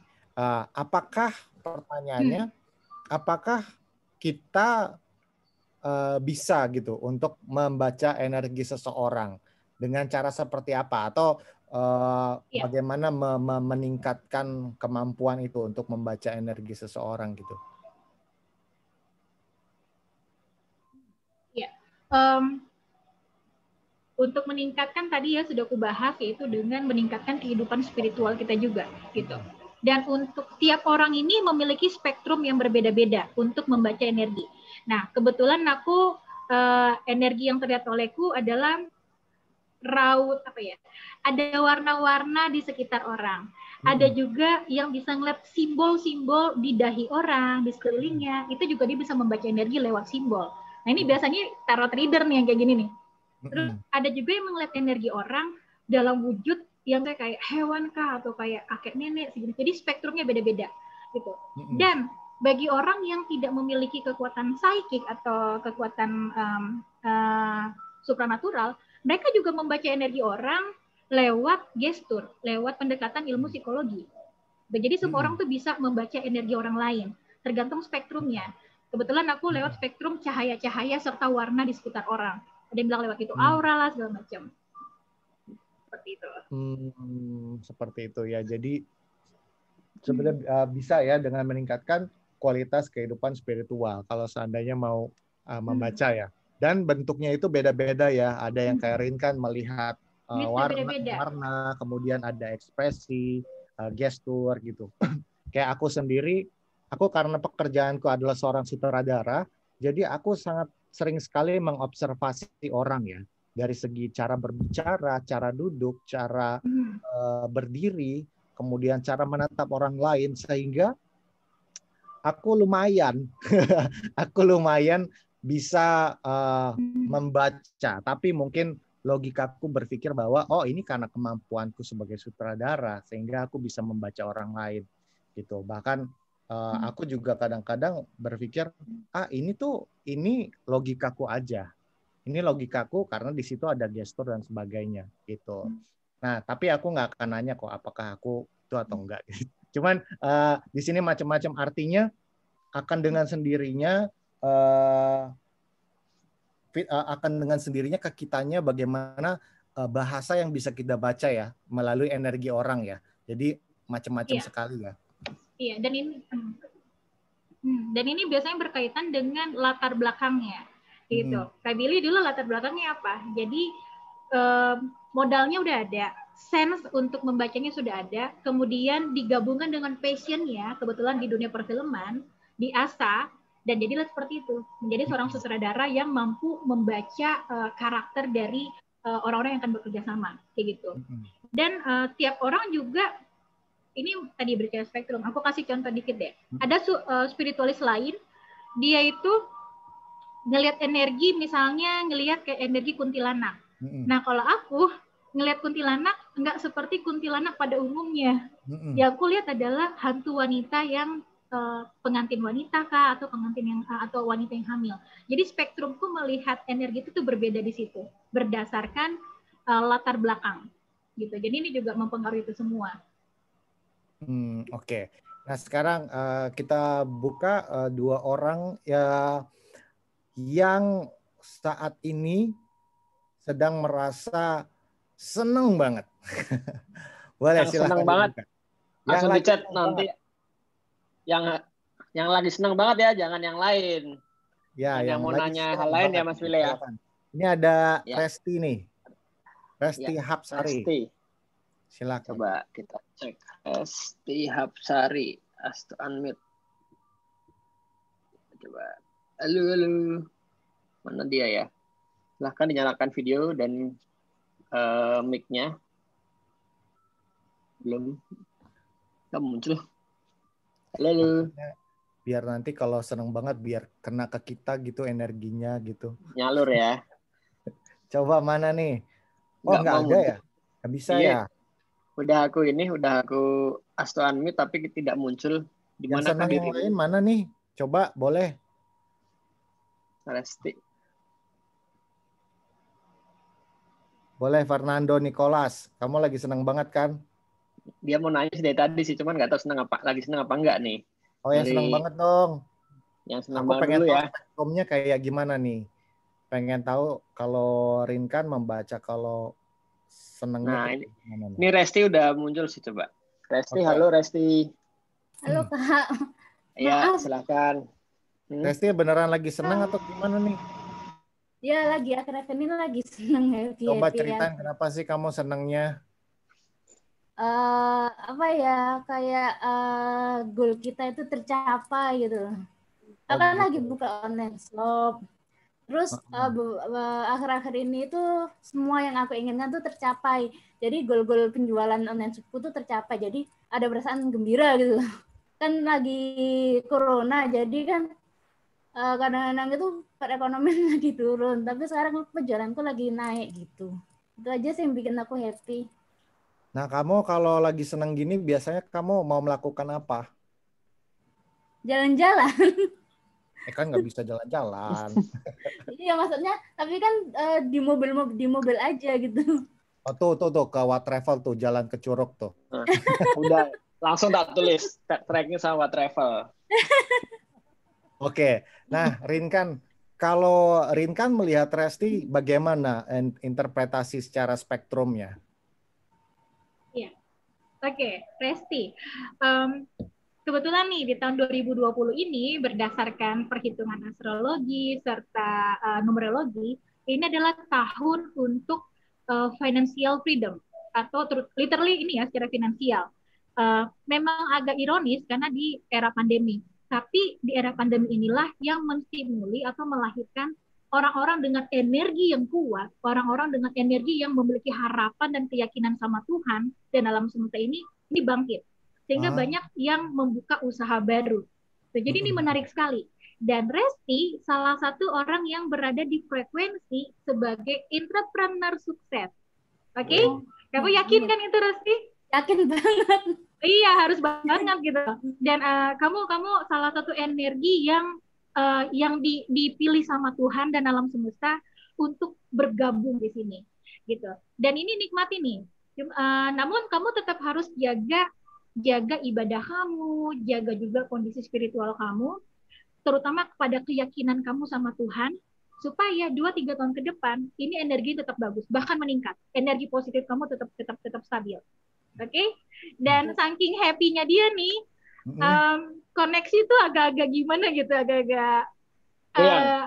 Apakah pertanyaannya, apakah kita bisa gitu untuk membaca energi seseorang dengan cara seperti apa, atau bagaimana meningkatkan kemampuan itu untuk membaca energi seseorang gitu? Ya, untuk meningkatkan tadi ya sudah aku bahas, yaitu dengan meningkatkan kehidupan spiritual kita juga gitu. Dan untuk tiap orang ini memiliki spektrum yang berbeda-beda untuk membaca energi. Nah, kebetulan aku energi yang terlihat olehku adalah raut apa ya? Ada warna-warna di sekitar orang. Ada juga yang bisa ngeliat simbol-simbol di dahi orang, di sekelilingnya. Itu juga dia bisa membaca energi lewat simbol. Nah, ini biasanya tarot reader nih yang kayak gini nih. Terus ada juga yang melihat energi orang dalam wujud yang kayak hewan kah atau kayak kakek nenek segini. Jadi spektrumnya beda-beda gitu. Dan bagi orang yang tidak memiliki kekuatan psikik atau kekuatan supranatural, mereka juga membaca energi orang lewat gestur, lewat pendekatan ilmu psikologi. Jadi semua orang tuh bisa membaca energi orang lain, tergantung spektrumnya. Kebetulan aku lewat spektrum cahaya-cahaya serta warna di sekitar orang. Ada yang bilang lewat itu aura lah segala macam. Seperti itu. Seperti itu ya. Jadi sebenarnya bisa ya dengan meningkatkan kualitas kehidupan spiritual kalau seandainya mau membaca ya. Dan bentuknya itu beda-beda ya. Ada yang kayak Rin kan melihat warna, kemudian ada ekspresi, gestur gitu. Kayak aku sendiri, aku karena pekerjaanku adalah seorang sutradara, jadi aku sangat sering sekali mengobservasi orang ya, dari segi cara berbicara, cara duduk, cara berdiri, kemudian cara menatap orang lain, sehingga aku lumayan bisa membaca. Tapi mungkin logikaku berpikir bahwa ini karena kemampuanku sebagai sutradara sehingga aku bisa membaca orang lain gitu. Bahkan aku juga kadang-kadang berpikir ini logikaku aja. Ini logikaku karena di situ ada gestur dan sebagainya gitu. Nah, tapi aku nggak akan nanya kok apakah aku itu atau enggak. Cuman di sini macam-macam, artinya akan dengan sendirinya ke kitanya bagaimana bahasa yang bisa kita baca ya melalui energi orang ya. Jadi macam-macam sekali ya. Iya, dan ini biasanya berkaitan dengan latar belakangnya gitu. Kak Billy dulu latar belakangnya apa? Jadi modalnya udah ada, sense untuk membacanya sudah ada, kemudian digabungkan dengan passionnya, kebetulan di dunia perfilman, diasah, dan jadilah seperti itu, menjadi seorang sutradara yang mampu membaca karakter dari orang-orang yang akan bekerja sama, kayak gitu. Dan tiap orang juga, ini tadi berbicara spektrum, aku kasih contoh dikit deh. Ada spiritualis lain, dia itu ngelihat energi, misalnya ngelihat kayak energi kuntilanak. Nah, kalau aku ngelihat kuntilanak nggak seperti kuntilanak pada umumnya. Yang aku lihat adalah hantu wanita yang pengantin wanita kah, atau pengantin yang atau wanita yang hamil. Jadi spektrumku melihat energi itu tuh berbeda di situ, berdasarkan latar belakang. Gitu. Jadi ini juga mempengaruhi itu semua. Oke. Nah sekarang kita buka dua orang ya yang saat ini sedang merasa seneng banget. Boleh, silahkan. Seneng banget. Langsung di chat nanti. Yang lagi seneng banget ya, jangan yang lain. Ya, yang mau nanya hal lain ya Mas Wile ya. Ini ada Resti nih. Resti Hapsari. Resti. Silakan. Coba kita cek. Resti Hapsari. Astu unmute. Coba. Halo. Mana dia ya? Silahkan dinyalakan video dan mic-nya. Belum muncul. Halo. Biar nanti kalau seneng banget biar kena ke kita gitu energinya gitu. Nyalur ya. Coba mana nih? Oh nggak ada ya? Nggak bisa ya? Udah aku astu unmute tapi tidak muncul. Di mana yang lain mana nih? Coba boleh. Resti. Boleh Fernando Nicholas. Kamu lagi senang banget kan? Dia mau nanya sih dari tadi sih, cuman nggak tahu lagi senang apa enggak nih. Oh, yang senang banget dong. Yang senang Aku banget pengen dulu tahu ya. spektrumnya kayak gimana nih. Pengen tahu kalau Rinkan membaca kalau senangnya Nah, kayak gimana nih. ini Resti udah muncul sih, coba. Resti, Oke. halo Resti. Halo Kak. Ya, Maaf. silakan. Resti beneran lagi senang atau gimana nih? Ya lagi akhir-akhir ini lagi seneng happy Coba happy ceritain kenapa sih kamu senangnya? apa ya kayak goal kita itu tercapai gitu. Oh, Akan gitu. lagi buka online shop. Terus akhir-akhir ini tuh semua yang aku inginkan tuh tercapai. Jadi goal-goal penjualan online shopku tuh tercapai. Jadi ada perasaan gembira gitu. Kan lagi corona, jadi kan kadang-kadang itu perekonomian lagi turun. Tapi sekarang penjualanku lagi naik gitu. Itu aja sih yang bikin aku happy. Nah, kamu kalau lagi senang gini biasanya kamu mau melakukan apa? Jalan-jalan. Kan nggak bisa jalan-jalan. Iya maksudnya, tapi kan di mobil aja gitu. Oh, tuh ke What Travel tuh, jalan ke Curug tuh. Udah, langsung tak tulis tracknya sama travel. Oke, nah Rinkan, kalau Rinkan melihat Resti bagaimana interpretasi secara spektrumnya? Iya, oke, Resti. Kebetulan nih di tahun 2020 ini berdasarkan perhitungan astrologi serta numerologi, ini adalah tahun untuk financial freedom atau literally ini ya secara finansial. Memang agak ironis karena di era pandemi, tapi di era pandemi inilah yang menstimuli atau melahirkan orang-orang dengan energi yang kuat, orang-orang dengan energi yang memiliki harapan dan keyakinan sama Tuhan dan alam semesta ini bangkit. Sehingga banyak yang membuka usaha baru. Jadi ini menarik sekali. Dan Resti salah satu orang yang berada di frekuensi sebagai entrepreneur sukses. Oke? Kamu yakin kan itu, Resti? Yakin banget. Iya, harus banget gitu. Dan kamu salah satu energi yang dipilih sama Tuhan dan alam semesta untuk bergabung di sini, gitu. Dan ini nikmati nih. Namun kamu tetap harus jaga ibadah kamu, jaga juga kondisi spiritual kamu, terutama kepada keyakinan kamu sama Tuhan, supaya 2-3 tahun ke depan ini energi tetap bagus, bahkan meningkat. Energi positif kamu tetap stabil. Oke? Dan saking happy-nya dia nih, koneksi itu agak-agak gimana gitu, agak-agak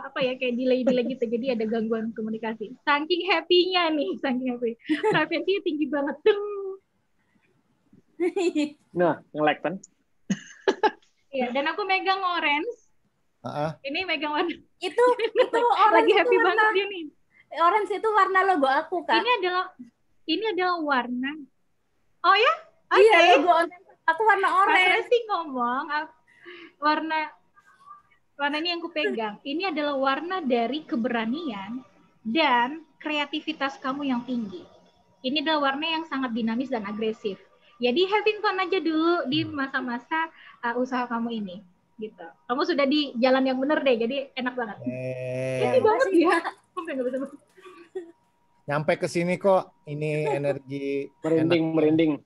apa ya, kayak delay gitu, jadi ada gangguan komunikasi. Saking happy-nya nih, saking happy. Frekuensinya tinggi banget. Nah, yang like kan? Iya, dan aku megang orange. Ini megang warna. Itu orange lagi happy itu banget dia nih. Orange itu warna logo aku, Kak. Ini adalah warna. Oh ya? Okay. Iya, logo aku warna orange. Resti ngomong warna ini yang aku pegang. Ini adalah warna dari keberanian dan kreativitas kamu yang tinggi. Ini adalah warna yang sangat dinamis dan agresif. Jadi having fun aja dulu di masa-masa usaha kamu ini, gitu. Kamu sudah di jalan yang benar deh, jadi enak banget. Happy banget ya. Nyampe ke sini kok, ini energi merinding.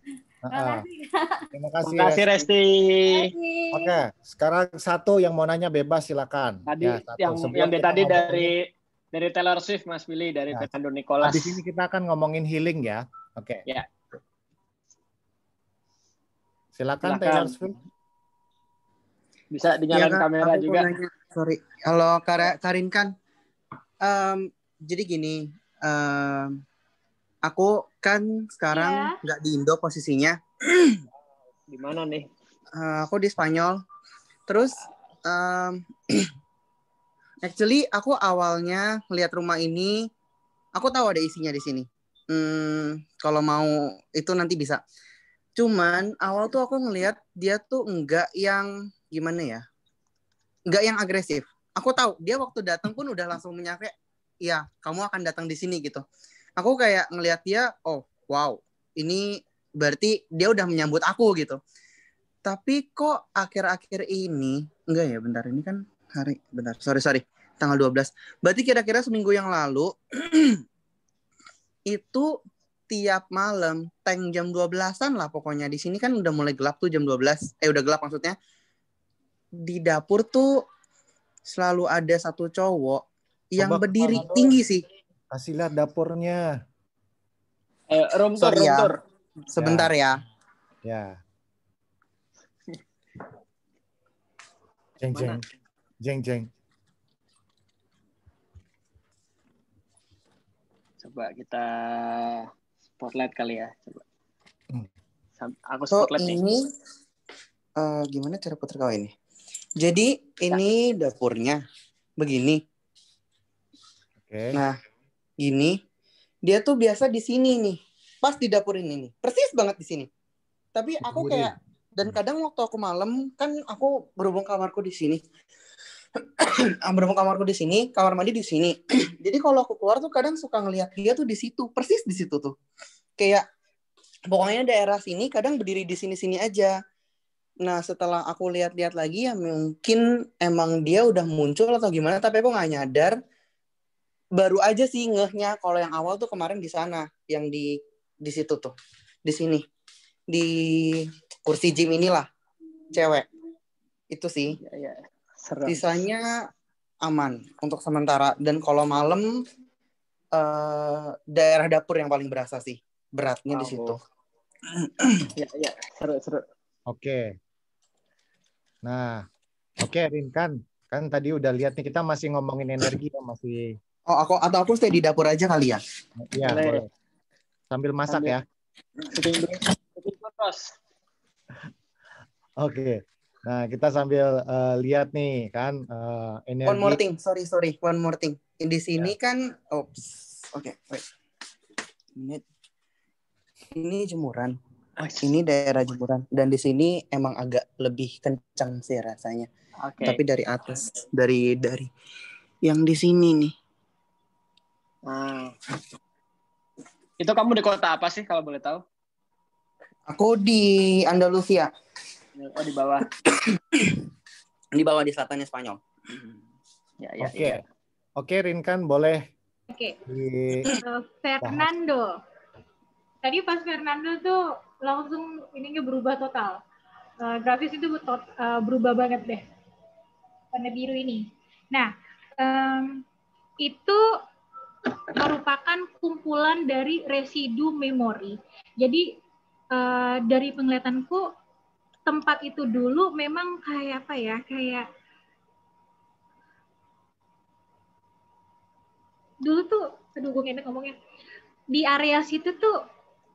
Terima kasih Resti. Oke, sekarang satu yang mau nanya bebas silakan. Tadi ya, yang tadi dari Taylor Swift, Mas Billy, dari Fernando Nicholas. Di sini kita akan ngomongin healing ya. Oke. Ya. Silakan Taylor Swift. Bisa dinyalain kamera juga. Sorry. Halo Karin kan. Jadi gini, aku kan sekarang nggak di Indo posisinya. Di mana nih? Aku di Spanyol. Terus actually aku awalnya lihat rumah ini, aku tahu ada isinya di sini. Kalau mau itu nanti bisa. Cuman awal tuh aku ngelihat dia tuh enggak yang gimana ya, enggak yang agresif. Aku tahu dia waktu datang pun udah langsung menyapa, iya kamu akan datang di sini gitu. Aku kayak ngelihat dia, oh wow, ini berarti dia udah menyambut aku gitu. Tapi kok akhir-akhir ini, enggak ya, bentar ini kan hari, bentar, sorry. tanggal 12. Berarti kira-kira seminggu yang lalu itu tiap malam tank jam 12-an lah pokoknya. Di sini kan udah mulai gelap tuh jam 12. Udah gelap maksudnya. Di dapur tuh selalu ada satu cowok yang Coba berdiri kemana, tinggi sih. kasih lihat dapurnya. Room tour, Sorry room ya. tour. Sebentar ya. Ya. Jeng jeng. Jeng jeng. Coba kita spotlight kali ya. Coba. Aku So spotlight nih. ini gimana cara putar kau ini? Jadi ini dapurnya begini. Oke. Nah, ini dia tuh biasa di sini nih. Pas di dapur ini nih. Persis banget di sini. Tapi aku kayak dan kadang waktu aku malam kan aku berhubung kamarku di sini. Berhubung kamarku di sini, kamar mandi di sini. Jadi kalau aku keluar tuh kadang suka ngelihat dia tuh di situ, persis di situ tuh. Kayak pokoknya daerah sini kadang berdiri di sini-sini aja. Nah setelah aku lihat-lihat lagi ya mungkin emang dia udah muncul atau gimana, tapi aku nggak nyadar. Baru aja sih ngehnya kalau yang awal tuh kemarin di sana, yang di situ tuh, di sini, di kursi gym inilah, cewek. Itu sih. Ya. Serem. Sisanya aman untuk sementara. Dan kalau malam daerah dapur yang paling berasa sih, beratnya di situ. Ya, seru. Oke. Nah, oke Rin kan tadi udah lihat nih kita masih ngomongin energi ya masih. Oh aku stay di dapur aja kali ya. Iya boleh. Sambil masak ya. Oke. Nah kita sambil lihat nih kan energi. One more thing, sorry. One more thing. Di sini kan, wait. Ini jemuran. Ini daerah jemuran dan di sini emang agak lebih kencang sih rasanya. Tapi dari atas, dari yang di sini nih. Itu kamu di kota apa sih kalau boleh tahu? Aku di Andalusia. Oh di bawah. Di bawah di selatan Spanyol. Ya. Oke Rin kan boleh. Oke. Fernando. Tadi pas Fernando tuh langsung ininya berubah total. Grafis itu berubah banget deh. Warna biru ini. Nah, itu merupakan kumpulan dari residu memori. Jadi dari penglihatanku tempat itu dulu memang kayak apa ya? Kayak dulu tuh, aduh gue enak ngomongnya. Di area situ tuh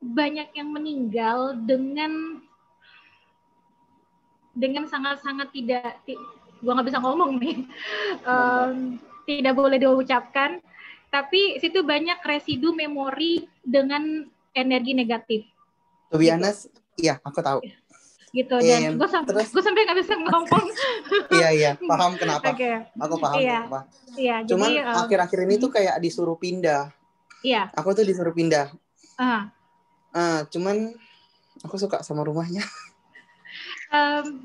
banyak yang meninggal dengan sangat-sangat tidak, gue nggak bisa ngomong nih, tidak boleh diucapkan, tapi situ banyak residu memori dengan energi negatif. To be honest, iya aku tahu. Gitu, dan gue sampai nggak bisa ngomong. Iya, paham kenapa. Okay. Aku paham kenapa. Iya, cuman jadi, akhir-akhir ini tuh kayak disuruh pindah. Iya. Aku tuh disuruh pindah. Cuman aku suka sama rumahnya.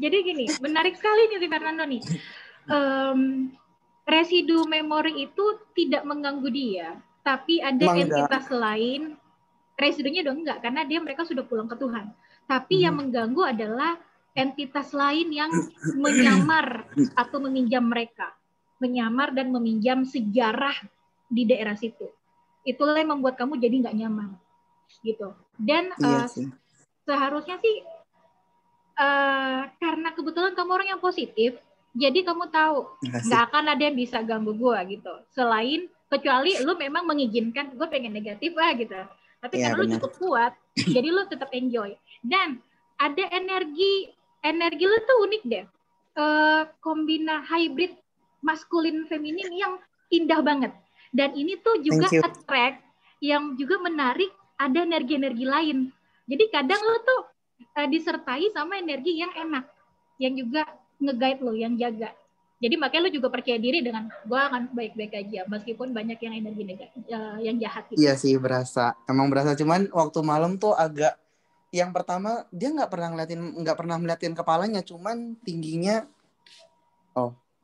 Jadi gini, menarik sekali nih si Fernando nih. Residu memori itu tidak mengganggu dia, tapi ada entitas lain. Residunya dong enggak, karena mereka sudah pulang ke Tuhan. Tapi yang mengganggu adalah entitas lain yang menyamar atau meminjam mereka. Menyamar dan meminjam sejarah di daerah situ. Itulah yang membuat kamu jadi nggak nyaman. Gitu. Dan seharusnya sih karena kebetulan kamu orang yang positif, jadi kamu tahu nggak akan ada yang bisa ganggu gue gitu. Selain kecuali lu memang mengizinkan gue pengen negatif gitu. Tapi karena lu cukup kuat, jadi lu tetap enjoy. Dan ada energi lu tuh unik deh. Kombina hybrid maskulin feminin yang indah banget. Dan ini tuh juga attract yang juga menarik ada energi-energi lain. Jadi kadang lu tuh disertai sama energi yang enak, yang juga nge-guide lo, yang jaga. Jadi makanya lo juga percaya diri dengan gue akan baik-baik aja, meskipun banyak yang energi negatif, yang jahat. Gitu. Iya sih emang berasa. Cuman waktu malam tuh agak, yang pertama dia nggak pernah ngeliatin kepalanya, cuman tingginya,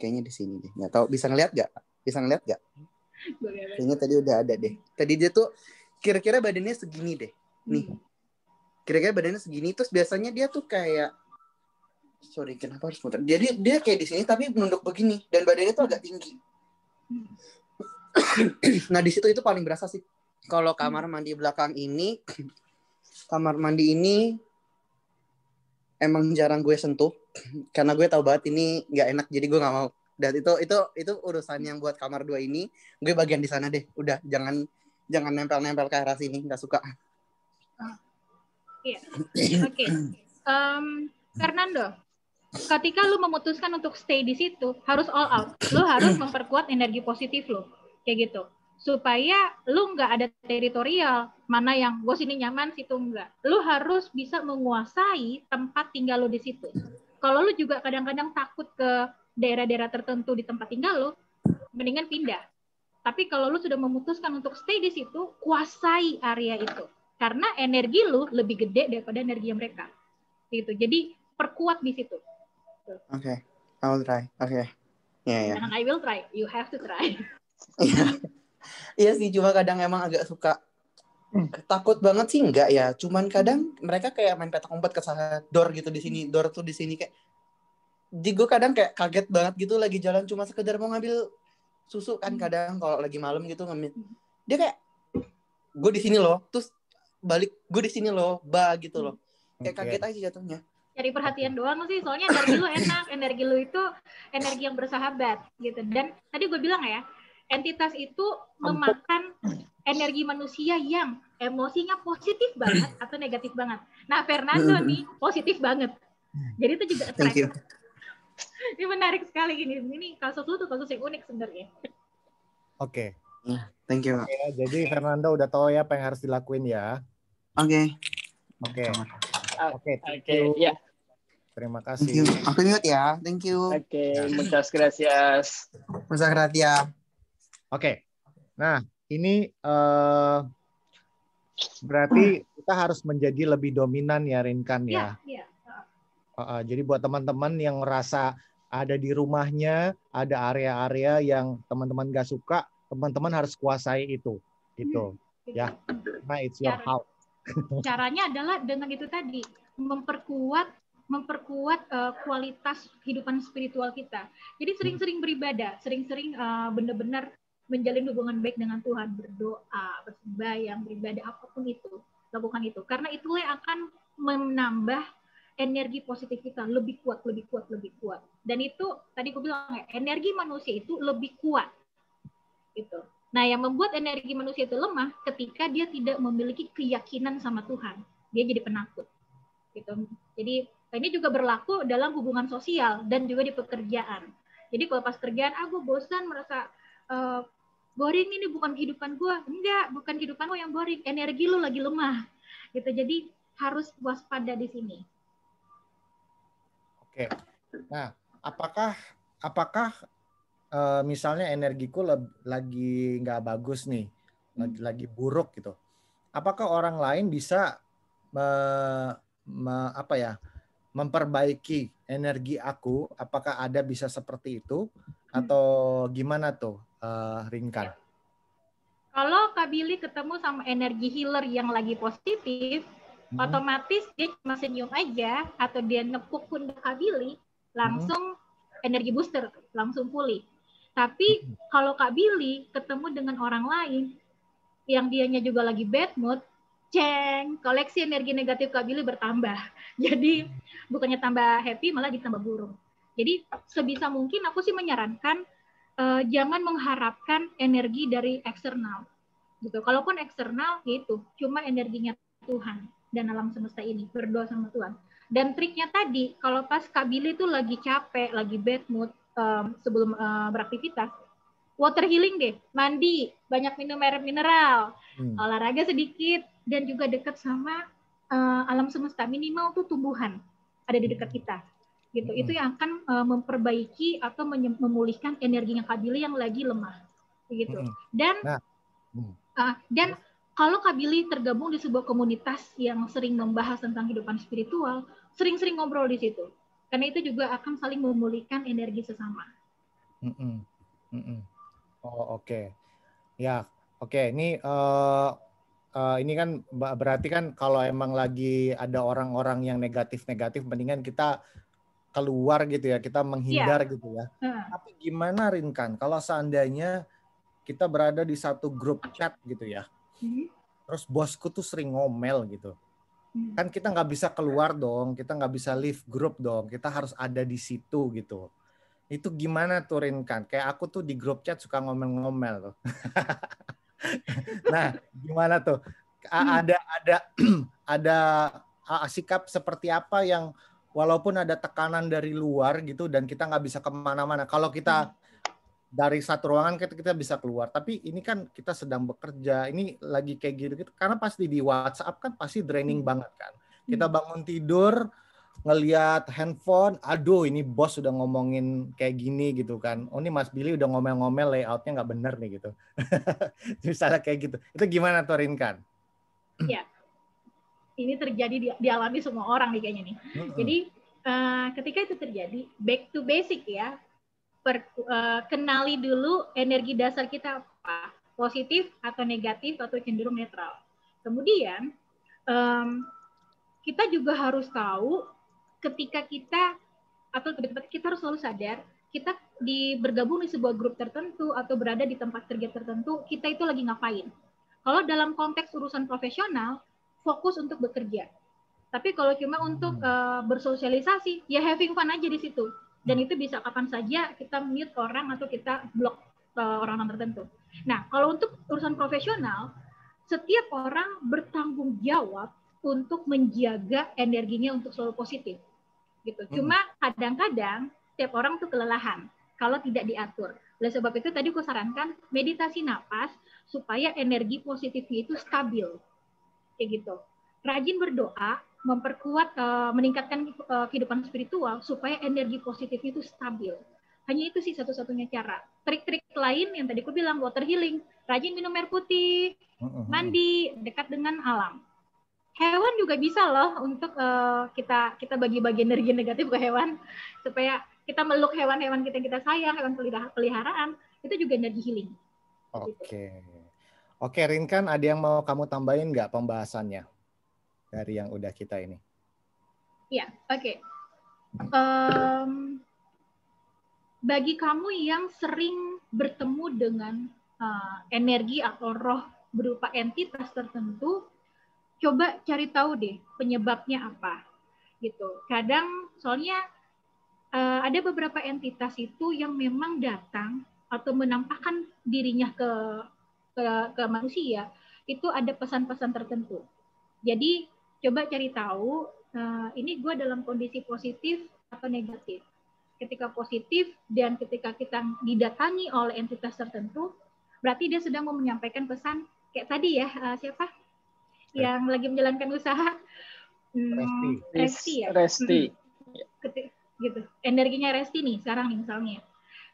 kayaknya di sini deh, nggak tahu bisa ngeliat nggak? Bisa ngeliat gak? Bagaimana? Kayaknya tadi udah ada deh. Tadi dia tuh kira-kira badannya segini deh. Nih. Kira-kira badannya segini. Terus biasanya dia tuh kayak, sorry kenapa harus muter? Jadi dia kayak di sini tapi menunduk begini. Dan badannya tuh agak tinggi. Nah di situ itu paling berasa sih. Kalau kamar mandi belakang ini, kamar mandi ini emang jarang gue sentuh karena gue tahu banget ini nggak enak, jadi gue nggak mau. Dan itu urusan yang buat kamar 2 ini, gue bagian di sana deh. Udah jangan nempel-nempel ke arah sini, nggak suka. Iya. Oke. Fernando, ketika lu memutuskan untuk stay di situ, harus all out. Lu harus memperkuat energi positif lu, kayak gitu. Supaya lu nggak ada teritorial, mana yang gue sini nyaman, situ enggak. Lu harus bisa menguasai tempat tinggal lu di situ. Kalau lu juga kadang-kadang takut ke daerah-daerah tertentu di tempat tinggal lu, mendingan pindah. Tapi kalau lu sudah memutuskan untuk stay di situ, kuasai area itu. Karena energi lu lebih gede daripada energi mereka. Gitu. Jadi perkuat di situ. Oke, I will try. Oke. Ya. Jangan I will try, you have to try. Iya sih, cuma kadang emang agak suka. Takut banget sih enggak ya, cuman kadang mereka kayak main petak umpet ke sana, door gitu di sini, door tuh di sini kayak. Jadi gue kadang kayak kaget banget gitu lagi jalan cuma sekedar mau ngambil susu kan, kadang kalau lagi malam gitu ngambil. Dia kayak gue di sini loh, terus balik gue di sini loh, gitu loh. Kayak kaget aja jatuhnya. Cari perhatian doang sih, soalnya energi lu enak, energi lu itu energi yang bersahabat gitu. Dan tadi gue bilang ya, entitas itu memakan energi manusia yang emosinya positif banget atau negatif banget. Nah, Fernando nih positif banget. Jadi itu juga attract. Thank you. Ini menarik sekali gini. Ini kasus lu tuh kasus yang unik sebenarnya. Oke. Thank you. Oke, jadi Fernando udah tahu ya apa yang harus dilakuin ya. Oke. Thank you. Ya. Terima Thank kasih. you. Aku mute ya. Thank you. Oke, muchas gracias. Muchas gracias. Oke. Nah, ini berarti kita harus menjadi lebih dominan ya, Rinkan ya. Iya. Jadi buat teman-teman yang ngerasa ada di rumahnya, ada area-area yang teman-teman gak suka, teman-teman harus kuasai itu. Gitu. Ya. Nah, it's your house. Caranya adalah dengan itu tadi, memperkuat kualitas kehidupan spiritual kita. Jadi sering-sering beribadah, sering-sering benar-benar menjalin hubungan baik dengan Tuhan, berdoa, bersembahyang, beribadah, apapun itu, lakukan itu. Karena itulah yang akan menambah energi positif kita lebih kuat. Dan itu tadi aku bilang ya, energi manusia itu lebih kuat. Gitu. Nah, yang membuat energi manusia itu lemah ketika dia tidak memiliki keyakinan sama Tuhan. Dia jadi penakut. Gitu. Jadi ini juga berlaku dalam hubungan sosial dan juga di pekerjaan. Jadi kalau pas kerjaan, gue bosan, merasa boring, ini bukan kehidupan gue. Enggak, bukan kehidupan lo yang boring. Energi lo lagi lemah. Gitu. Jadi harus waspada di sini. Oke. Nah, apakah misalnya energiku lagi nggak bagus nih, lagi buruk gitu. Apakah orang lain bisa memperbaiki energi aku? Apakah ada bisa seperti itu atau gimana tuh, Rinkan? Kalau Kak Billy ketemu sama energi healer yang lagi positif, otomatis dia cuma senyum aja atau dia nepuk pundak Kak Billy, langsung energi booster, langsung pulih. Tapi kalau Kak Billy ketemu dengan orang lain yang dianya juga lagi bad mood, koleksi energi negatif Kak Billy bertambah. Jadi bukannya tambah happy, malah ditambah buruk. Jadi sebisa mungkin aku sih menyarankan jangan mengharapkan energi dari eksternal. Gitu. Kalaupun eksternal, gitu, cuma energinya Tuhan dan alam semesta ini, berdoa sama Tuhan. Dan triknya tadi, kalau pas Kak Billy tuh lagi capek, lagi bad mood, sebelum beraktivitas, water healing deh, mandi, banyak minum air mineral, olahraga sedikit, dan juga dekat sama alam semesta. Minimal tuh tumbuhan ada di dekat kita, gitu. Itu yang akan memperbaiki atau memulihkan energinya Kak Billy yang lagi lemah, gitu. Dan kalau Kak Billy tergabung di sebuah komunitas yang sering membahas tentang kehidupan spiritual, sering-sering ngobrol di situ. Karena itu juga akan saling memulihkan energi sesama. Oh, oke. Ya, oke. Ini kan berarti kan kalau emang lagi ada orang-orang yang negatif-negatif, mendingan kita keluar gitu ya, kita menghindar gitu ya. Tapi gimana Rinkan, kalau seandainya kita berada di satu grup chat gitu ya, terus bosku tuh sering ngomel gitu, kan kita nggak bisa keluar dong, kita nggak bisa leave grup dong, kita harus ada di situ gitu. Itu gimana tuh Rinkan? Kayak aku tuh di grup chat suka ngomel-ngomel tuh. Nah, gimana tuh? Ada sikap seperti apa yang walaupun ada tekanan dari luar gitu dan kita nggak bisa kemana-mana. Kalau kita dari satu ruangan kita bisa keluar, tapi ini kan kita sedang bekerja, ini lagi kayak gitu, karena pasti di WhatsApp kan pasti draining banget kan. Kita bangun tidur ngelihat handphone, aduh ini bos udah ngomongin kayak gini gitu kan, oh ini Mas Billy udah ngomel-ngomel layoutnya nggak bener nih gitu. Misalnya kayak gitu, itu gimana tuh Rinkan? Ya, ini terjadi dialami semua orang nih kayaknya nih. Jadi ketika itu terjadi, back to basic ya, kenali dulu energi dasar kita apa, positif atau negatif atau cenderung netral. Kemudian kita juga harus tahu ketika kita atau kita harus selalu sadar kita bergabung di sebuah grup tertentu atau berada di tempat kerja tertentu, kita itu lagi ngapain. Kalau dalam konteks urusan profesional, fokus untuk bekerja. Tapi kalau cuma untuk bersosialisasi, ya having fun aja di situ. Dan itu bisa kapan saja kita mute orang atau kita block orang-orang tertentu. Nah, kalau untuk urusan profesional, setiap orang bertanggung jawab untuk menjaga energinya untuk selalu positif. Gitu. Cuma kadang-kadang setiap orang tuh kelelahan kalau tidak diatur. Oleh sebab itu tadi aku sarankan meditasi napas supaya energi positifnya itu stabil. Kayak gitu. Rajin berdoa, memperkuat, meningkatkan kehidupan spiritual supaya energi positifnya itu stabil. Hanya itu sih satu-satunya cara. Trik-trik lain yang tadi aku bilang, water healing, rajin minum air putih, mandi, dekat dengan alam. Hewan juga bisa loh untuk kita bagi-bagi energi negatif ke hewan supaya kita meluk hewan-hewan kita yang kita sayang, hewan peliharaan, itu juga energi healing. Oke, Rinkan, ada yang mau kamu tambahin nggak pembahasannya dari yang udah kita ini? Ya, oke. Bagi kamu yang sering bertemu dengan energi atau roh berupa entitas tertentu, coba cari tahu deh penyebabnya apa, gitu. Kadang soalnya ada beberapa entitas itu yang memang datang atau menampakkan dirinya ke manusia, itu ada pesan-pesan tertentu. Jadi coba cari tahu ini gue dalam kondisi positif atau negatif. Ketika positif dan ketika kita didatangi oleh entitas tertentu, berarti dia sedang mau menyampaikan pesan kayak tadi ya, siapa yang lagi menjalankan usaha, Resti ya. Resti. Gitu. Energinya Resti nih sekarang nih misalnya.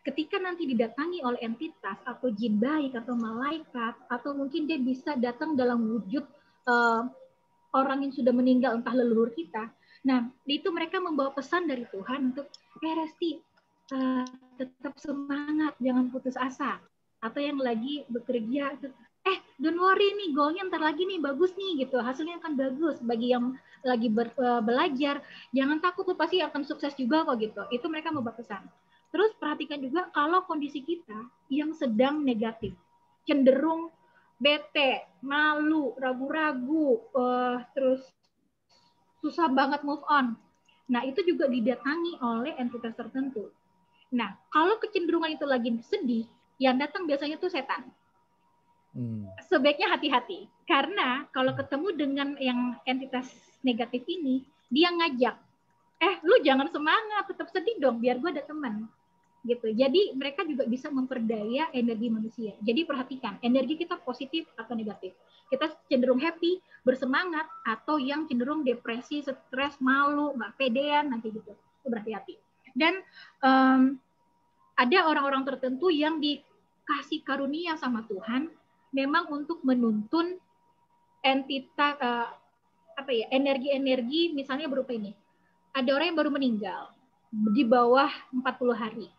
Ketika nanti didatangi oleh entitas atau jin baik atau malaikat atau mungkin dia bisa datang dalam wujud orang yang sudah meninggal, entah leluhur kita. Nah, itu mereka membawa pesan dari Tuhan untuk Resti, tetap semangat, jangan putus asa. Atau yang lagi bekerja, don't worry nih, goalnya ntar lagi nih, bagus nih gitu, hasilnya akan bagus. Bagi yang lagi belajar, jangan takut, tuh pasti akan sukses juga kok gitu. Itu mereka membawa pesan. Terus perhatikan juga kalau kondisi kita yang sedang negatif, cenderung bete, malu, ragu-ragu, terus susah banget move on. Nah, itu juga didatangi oleh entitas tertentu. Nah, kalau kecenderungan itu lagi sedih, yang datang biasanya tuh setan. Sebaiknya hati-hati. Karena kalau ketemu dengan yang entitas negatif ini, dia ngajak, lu jangan semangat, tetap sedih dong, biar gue ada teman. Gitu. Jadi mereka juga bisa memperdaya energi manusia. Jadi perhatikan, energi kita positif atau negatif. Kita cenderung happy, bersemangat, atau yang cenderung depresi, stres, malu, nggak pedean, nanti gitu. Itu berhati-hati. Dan ada orang-orang tertentu yang dikasih karunia sama Tuhan, memang untuk menuntun entitas, energi-energi, misalnya berupa ini. Ada orang yang baru meninggal, di bawah 40 hari.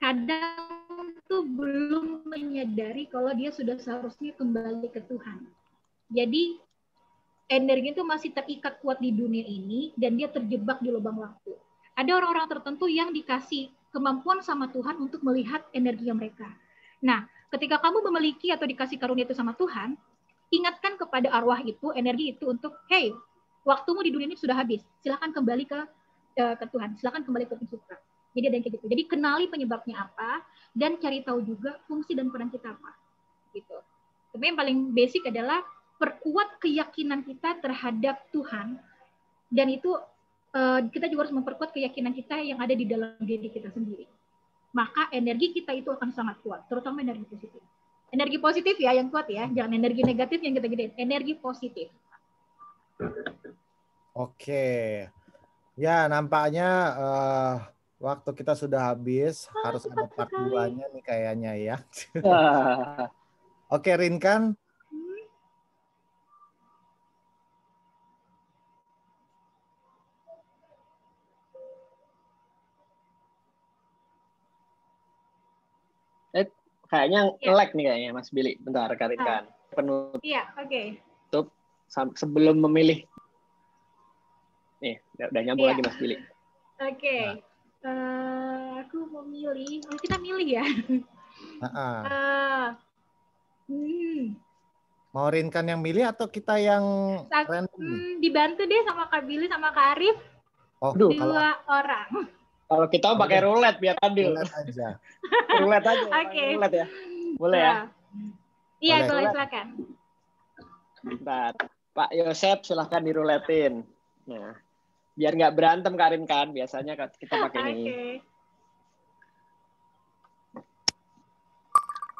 Kadang tuh belum menyadari kalau dia sudah seharusnya kembali ke Tuhan. Jadi energi itu masih terikat kuat di dunia ini dan dia terjebak di lubang waktu. Ada orang-orang tertentu yang dikasih kemampuan sama Tuhan untuk melihat energi mereka. Nah, ketika kamu memiliki atau dikasih karunia itu sama Tuhan, ingatkan kepada arwah itu, energi itu untuk, hey, waktumu di dunia ini sudah habis. Silakan kembali ke Tuhan. Silakan kembali ke Pencipta. Jadi ada yang kayak gitu. Jadi kenali penyebabnya apa dan cari tahu juga fungsi dan peran kita apa. Gitu. Tapi yang paling basic adalah perkuat keyakinan kita terhadap Tuhan, dan itu kita juga harus memperkuat keyakinan kita yang ada di dalam diri kita sendiri. Maka energi kita itu akan sangat kuat, terutama energi positif. Energi positif ya yang kuat ya, jangan energi negatif yang kita gedein. Energi positif. Oke, ya nampaknya waktu kita sudah habis, harus ada part 2-nya nih kayaknya ya. Oke, Rinkan. Kayaknya lag nih kayaknya Mas Billy. Bentar, Rinkan. Penutup. Iya, oke. Sebelum memilih. Nih, udah nyambung lagi Mas Billy. Oke. Aku mau milih. Kita milih ya. Mau Rinkan yang milih atau kita yang random? Dibantu deh sama Kak Billy sama Kak Arif. Dua orang. Kalau kita pakai roulette biar adil. Roulette aja. Roulette aja. Oke. Roulette ya. Boleh ya? Iya, boleh, silakan. Bentar. Pak Yosep silahkan diruletin. Nah, biar nggak berantem Karin kan. Biasanya kita pakai ini.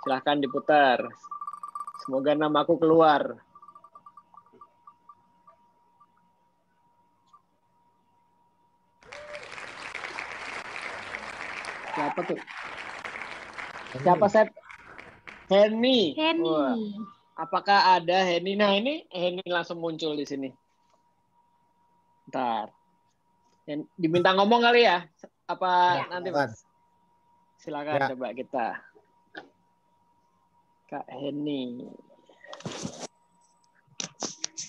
Silahkan diputar. Semoga namaku keluar. Siapa tuh? Siapa Sep? Henny. Wah. Apakah ada Henny? Nah ini Henny langsung muncul di sini. Bentar. Diminta ngomong kali ya? Apa nanti Mas? Silakan coba kita. Kak Henny.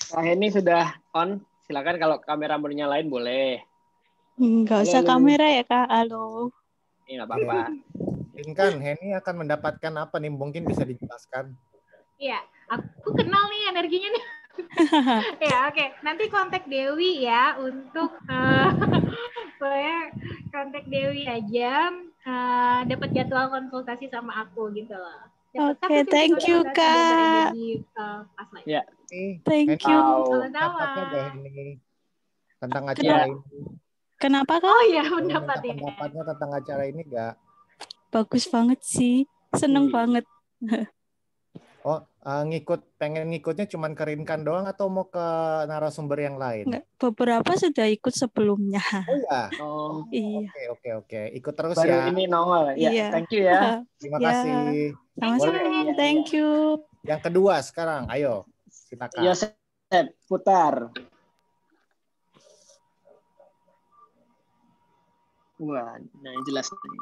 Kak Henny sudah on. Silakan kalau kamera mau nyalain boleh. Nggak usah kamera ya Kak. Halo. Nggak apa-apa. Rinkan, Henny akan mendapatkan apa nih? Mungkin bisa dijelaskan. Iya, aku kenal nih energinya nih. Ya, oke. Nanti kontak Dewi ya untuk kontak Dewi aja, dapat jadwal konsultasi sama aku gitu loh. Oke, thank you Kak. Ya. Thank you. Sama-sama. Tentang acara ini. Kenapa Kak? Oh iya, pendapatnya. Pendapatnya tentang acara ini enggak? Bagus banget sih. Seneng banget. Oh, pengen ngikutnya cuman ke Rinkan doang atau mau ke narasumber yang lain? Enggak, beberapa sudah ikut sebelumnya. Oh ya. Iya. Oke. Ikut terus baru ya. Ini nongol. Ya, iya. Thank you ya. Terima kasih. Sama-sama. Thank you. Yang kedua sekarang, ayo. Silakan. Yosep, putar. Wah, nah jelas nih.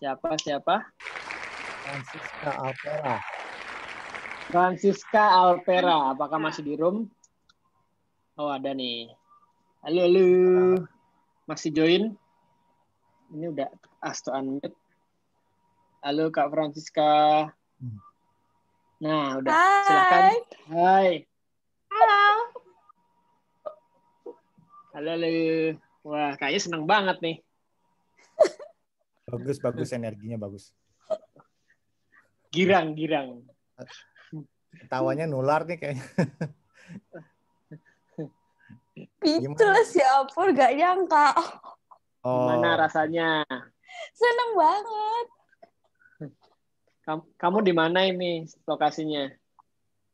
Siapa? Francisca Alpera. Apakah masih di room? Oh, ada nih. Halo. Masih join? Ini udah ask to unmute. Halo Kak Francisca. Nah, udah. Hai. Silakan. Hai. Halo. Wah, kayaknya seneng banget nih. Bagus energinya bagus. Girang. Tawanya nular nih kayaknya. Speechless ya ampun, gak nyangka. Gimana rasanya? Seneng banget. Kamu di mana ini lokasinya?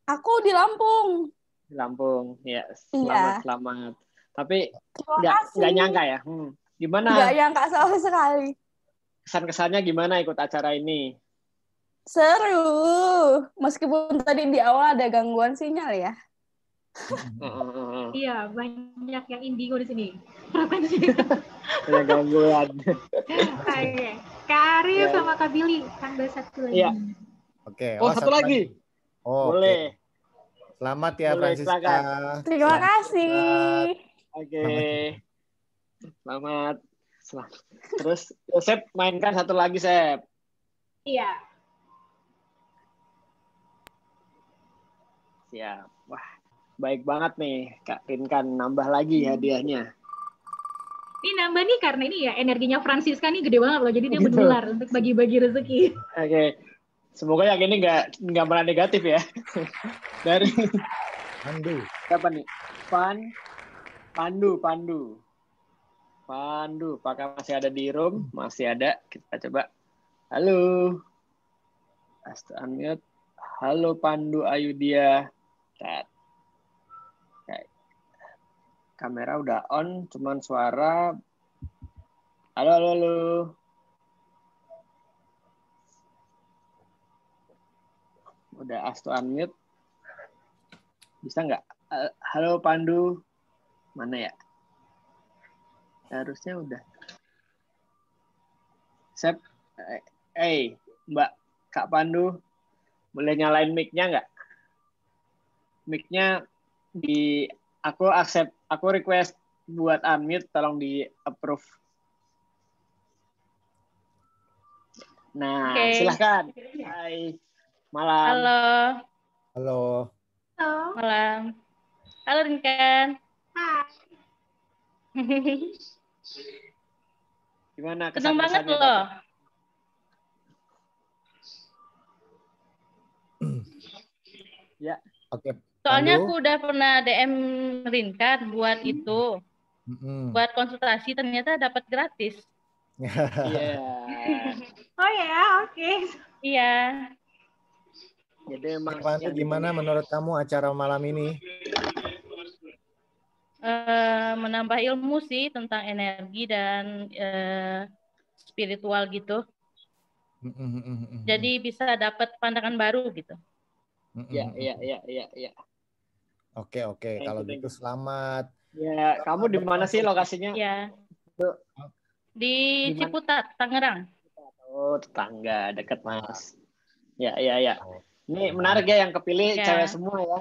Aku di Lampung. Di Lampung, ya. Iya. Selamat. Tapi nggak nyangka ya. Gimana? Nggak nyangka sama sekali. Kesan-kesannya gimana ikut acara ini? Seru. Meskipun tadi di awal ada gangguan sinyal ya. Iya, banyak yang indigo di sini. Frekuensi. Ya gangguan. Oke. Kak Arif Ya, sama Kak Billy, tambah satu lagi. Iya. Oke, Oh, satu lagi. Oh, Boleh. oke. Selamat ya Boleh, Francisca. silakan. Terima Selamat. kasih. Oke. Selamat. Terus Sep mainkan satu lagi, Sep. Iya. Siap. Wah, baik banget nih Kak Rinkan, nambah lagi hadiahnya. Ini nambah nih karena ini ya energinya Francisca nih gede banget loh, jadi dia Gitu. menular untuk bagi-bagi rezeki. Oke. Semoga yang ini nggak pernah negatif ya. Dari Pandu. siapa nih? Pandu. Apakah masih ada di room? Masih ada. Kita coba. Halo. Unmute. Halo Pandu Ayudhya. Oke. Kamera udah on, cuman suara. Halo. Udah ask to unmute. Bisa nggak? Halo Pandu. Mana ya? Harusnya udah. Sep. Mbak Kak Pandu. Boleh nyalain mic-nya nggak? Mic-nya aku request buat unmute, tolong di approve. Nah, Oke. silahkan. Hai, malam. Halo. Halo. Malam. Halo Rinkan. Hai. Gimana Seneng banget kesan-kesannya? loh. Ya. Oke. Soalnya Pandu. aku udah pernah DM Rinkan buat itu. Buat konsultasi, ternyata dapat gratis. Iya. Oh ya, oke. Iya. Jadi emang Pandu, gimana menurut kamu acara malam ini? Menambah ilmu sih tentang energi dan spiritual gitu. Jadi bisa dapat pandangan baru gitu. Iya. Oke. Kalau gitu selamat. Ya, kamu di mana sih lokasinya? Iya. Di Ciputat, Tangerang. Oh, tetangga dekat Mas. Ya. Ini menarik ya, yang kepilih Ya. cewek semua ya.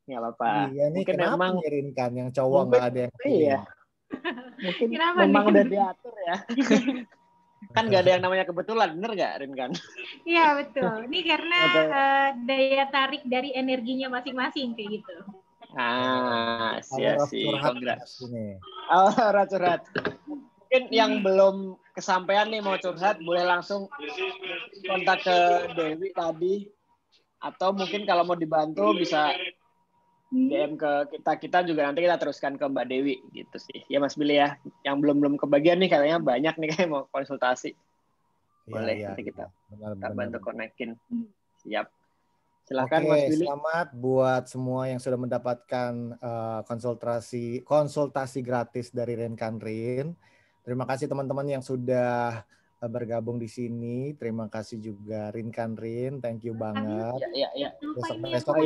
Nggak apa-apa. Iya nih, Mungkin kenapa memang ngirimkan yang cowok nggak ada yang pilih? Iya. Mungkin Kenapa memang nih? udah diatur ya. Kan nggak ada yang namanya kebetulan, bener nggak, Rinkan? Iya, betul. Ini karena daya tarik dari energinya masing-masing kayak gitu. Ah, sia. Congrats. Ini. Oh, curhat. Mungkin yang belum kesampaian nih mau curhat, boleh langsung kontak ke Dewi tadi. Atau mungkin kalau mau dibantu bisa DM ke kita juga, nanti kita teruskan ke Mbak Dewi gitu sih. Ya Mas Billy ya. Yang belum kebagian nih kayaknya banyak nih kayak mau konsultasi. Boleh nanti kita bantu konekin. Siap. Silakan Oke, Mas Billy. selamat buat semua yang sudah mendapatkan konsultasi gratis dari Rinkan Rin. Terima kasih teman-teman yang sudah bergabung di sini. Terima kasih juga Rinkan Rin, thank you banget. Iya. Besok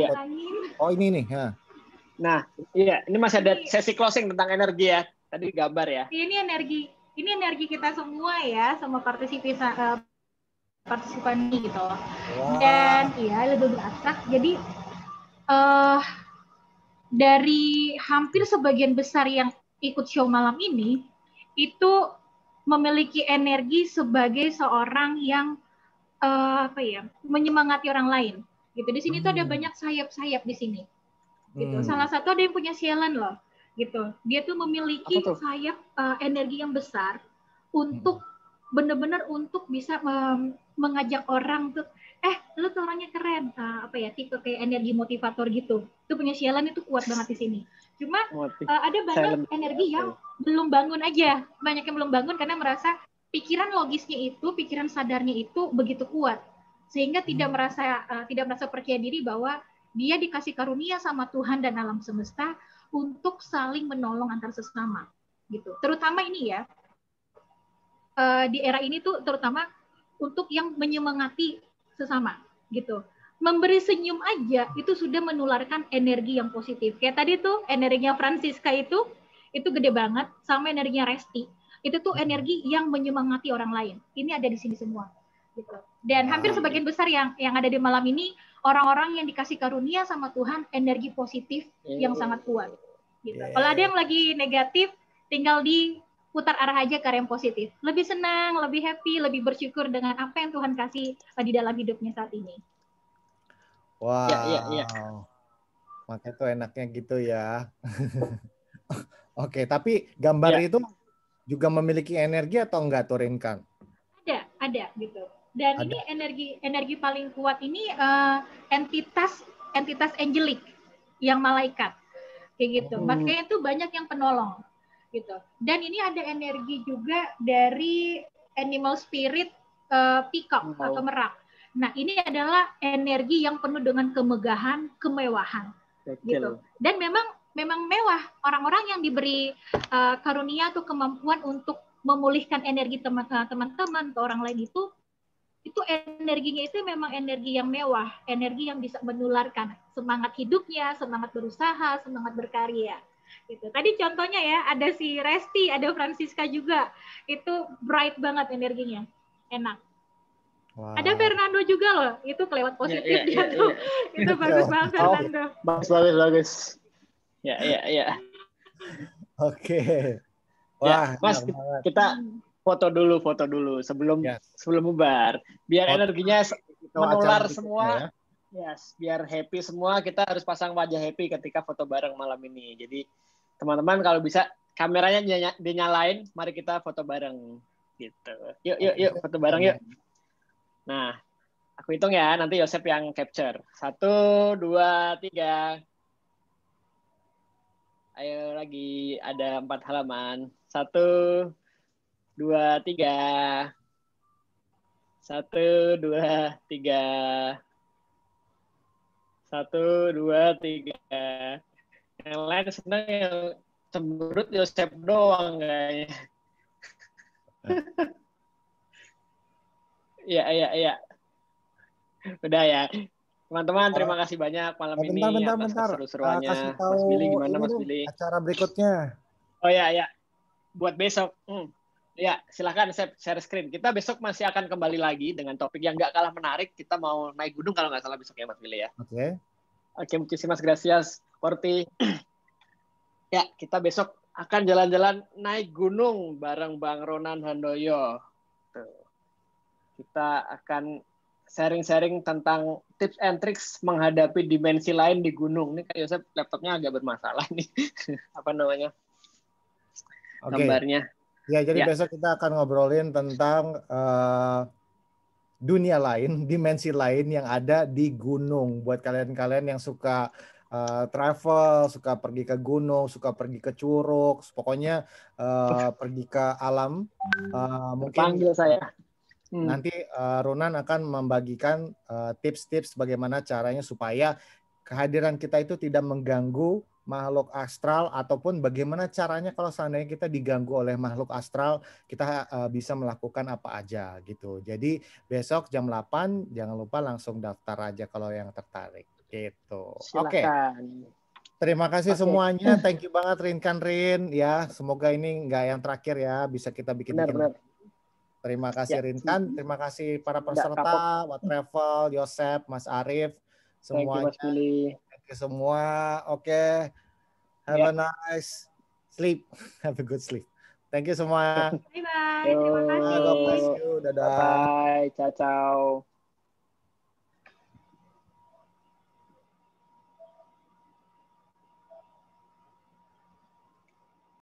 Oh ini nih. Nah, iya, ini masih ada sesi closing tentang energi ya. Tadi gambar ya. Ini energi kita semua ya, sama partisipan ini gitu. Dan iya lebih beraksak. Jadi dari hampir sebagian besar yang ikut show malam ini itu memiliki energi sebagai seorang yang menyemangati orang lain. Gitu. Di sini tuh ada banyak sayap-sayap di sini. Gitu. Salah satu ada yang punya sialan loh. Gitu. Dia tuh memiliki sayap energi yang besar untuk benar-benar untuk bisa mengajak orang tuh, lu tuh orangnya keren, tipe kayak energi motivator gitu. Itu punya sialan itu kuat banget di sini. Cuma ada banyak energi yang belum bangun aja, banyak yang belum bangun karena merasa pikiran logisnya itu, pikiran sadarnya itu begitu kuat, sehingga tidak merasa percaya diri bahwa dia dikasih karunia sama Tuhan dan alam semesta untuk saling menolong antar sesama, gitu. Terutama ini ya. Di era ini tuh terutama untuk yang menyemangati sesama gitu. memberi senyum aja itu sudah menularkan energi yang positif. Kayak tadi tuh energinya Francisca itu gede banget, sama energinya Resti. Itu tuh energi yang menyemangati orang lain. Ini ada di sini semua. Gitu. Dan hampir sebagian besar yang ada di malam ini orang-orang yang dikasih karunia sama Tuhan energi positif yang sangat kuat. Gitu. Kalau ada yang lagi negatif, tinggal diputar arah aja ke arah yang positif. Lebih senang, lebih happy, lebih bersyukur dengan apa yang Tuhan kasih di dalam hidupnya saat ini. Wow. Ya. Makanya tuh enaknya gitu ya. Oke, tapi gambar itu juga memiliki energi atau enggak, Turinkan? Ada gitu. Dan ini energi paling kuat ini entitas angelik yang malaikat kayak gitu. Makanya itu banyak yang penolong gitu. Dan ini ada energi juga dari animal spirit peacock atau merak. Nah, ini adalah energi yang penuh dengan kemegahan, kemewahan. Gitu. Dan memang mewah. Orang-orang yang diberi karunia atau kemampuan untuk memulihkan energi teman-teman ke orang lain itu energinya itu memang energi yang mewah, energi yang bisa menularkan semangat hidupnya, semangat berusaha, semangat berkarya. Gitu. Tadi contohnya ya, ada si Resti, ada Francisca juga. Itu bright banget energinya. Enak. Wow. Ada Fernando juga loh, itu kelewat positif dia tuh. Itu bagus banget Fernando. Bagus. Ya. Oke. Wah, Mas, kita foto dulu sebelum bubar. Biar energinya menular semua. Yes, biar happy semua, kita harus pasang wajah happy ketika foto bareng malam ini. Jadi teman-teman kalau bisa kameranya dinyalain, mari kita foto bareng gitu. Yuk foto bareng yuk. Nah, aku hitung ya, nanti Yosep yang capture. 1, 2, 3. Ayo lagi, ada 4 halaman. 1, 2, 3. 1, 2, 3. 1, 2, 3. Yang lain senang yang cemberut Yosep doang kayaknya. Iya. Udah ya. Teman-teman, terima kasih banyak malam ini atas keseru-seruannya. Mas Billy, gimana Mas Billy? Acara berikutnya. Oh ya. Buat besok. Ya, silakan share screen. Kita besok masih akan kembali lagi dengan topik yang nggak kalah menarik. Kita mau naik gunung kalau nggak salah besok ya Mas Billy ya. Oke, muchísimas gracias, Porti. Ya, kita besok akan jalan-jalan naik gunung bareng Bang Ronan Handoyo. Kita akan sharing-sharing tentang tips and tricks menghadapi dimensi lain di gunung. Ini kayak Yosep laptopnya agak bermasalah nih. Apa namanya? Gambarnya. Ya, jadi besok kita akan ngobrolin tentang dunia lain, dimensi lain yang ada di gunung. Buat kalian-kalian yang suka travel, suka pergi ke gunung, suka pergi ke curug, pokoknya pergi ke alam. Mungkin panggil saya. Nanti Ronan akan membagikan tips-tips bagaimana caranya supaya kehadiran kita itu tidak mengganggu makhluk astral, ataupun bagaimana caranya kalau seandainya kita diganggu oleh makhluk astral, kita bisa melakukan apa aja gitu. Jadi besok jam 8 jangan lupa langsung daftar aja kalau yang tertarik gitu. Oke. Terima kasih semuanya. Thank you banget Rin ya. Semoga ini enggak yang terakhir ya, bisa kita bikin. Terima kasih Rinkan, terima kasih para peserta, What Travel, Yosep, Mas Arif, semuanya. Thank you semua. Oke. Have a nice sleep. Have a good sleep. Thank you semua. Bye-bye. Terima kasih. God bless you. Dadah. Bye. Ciao.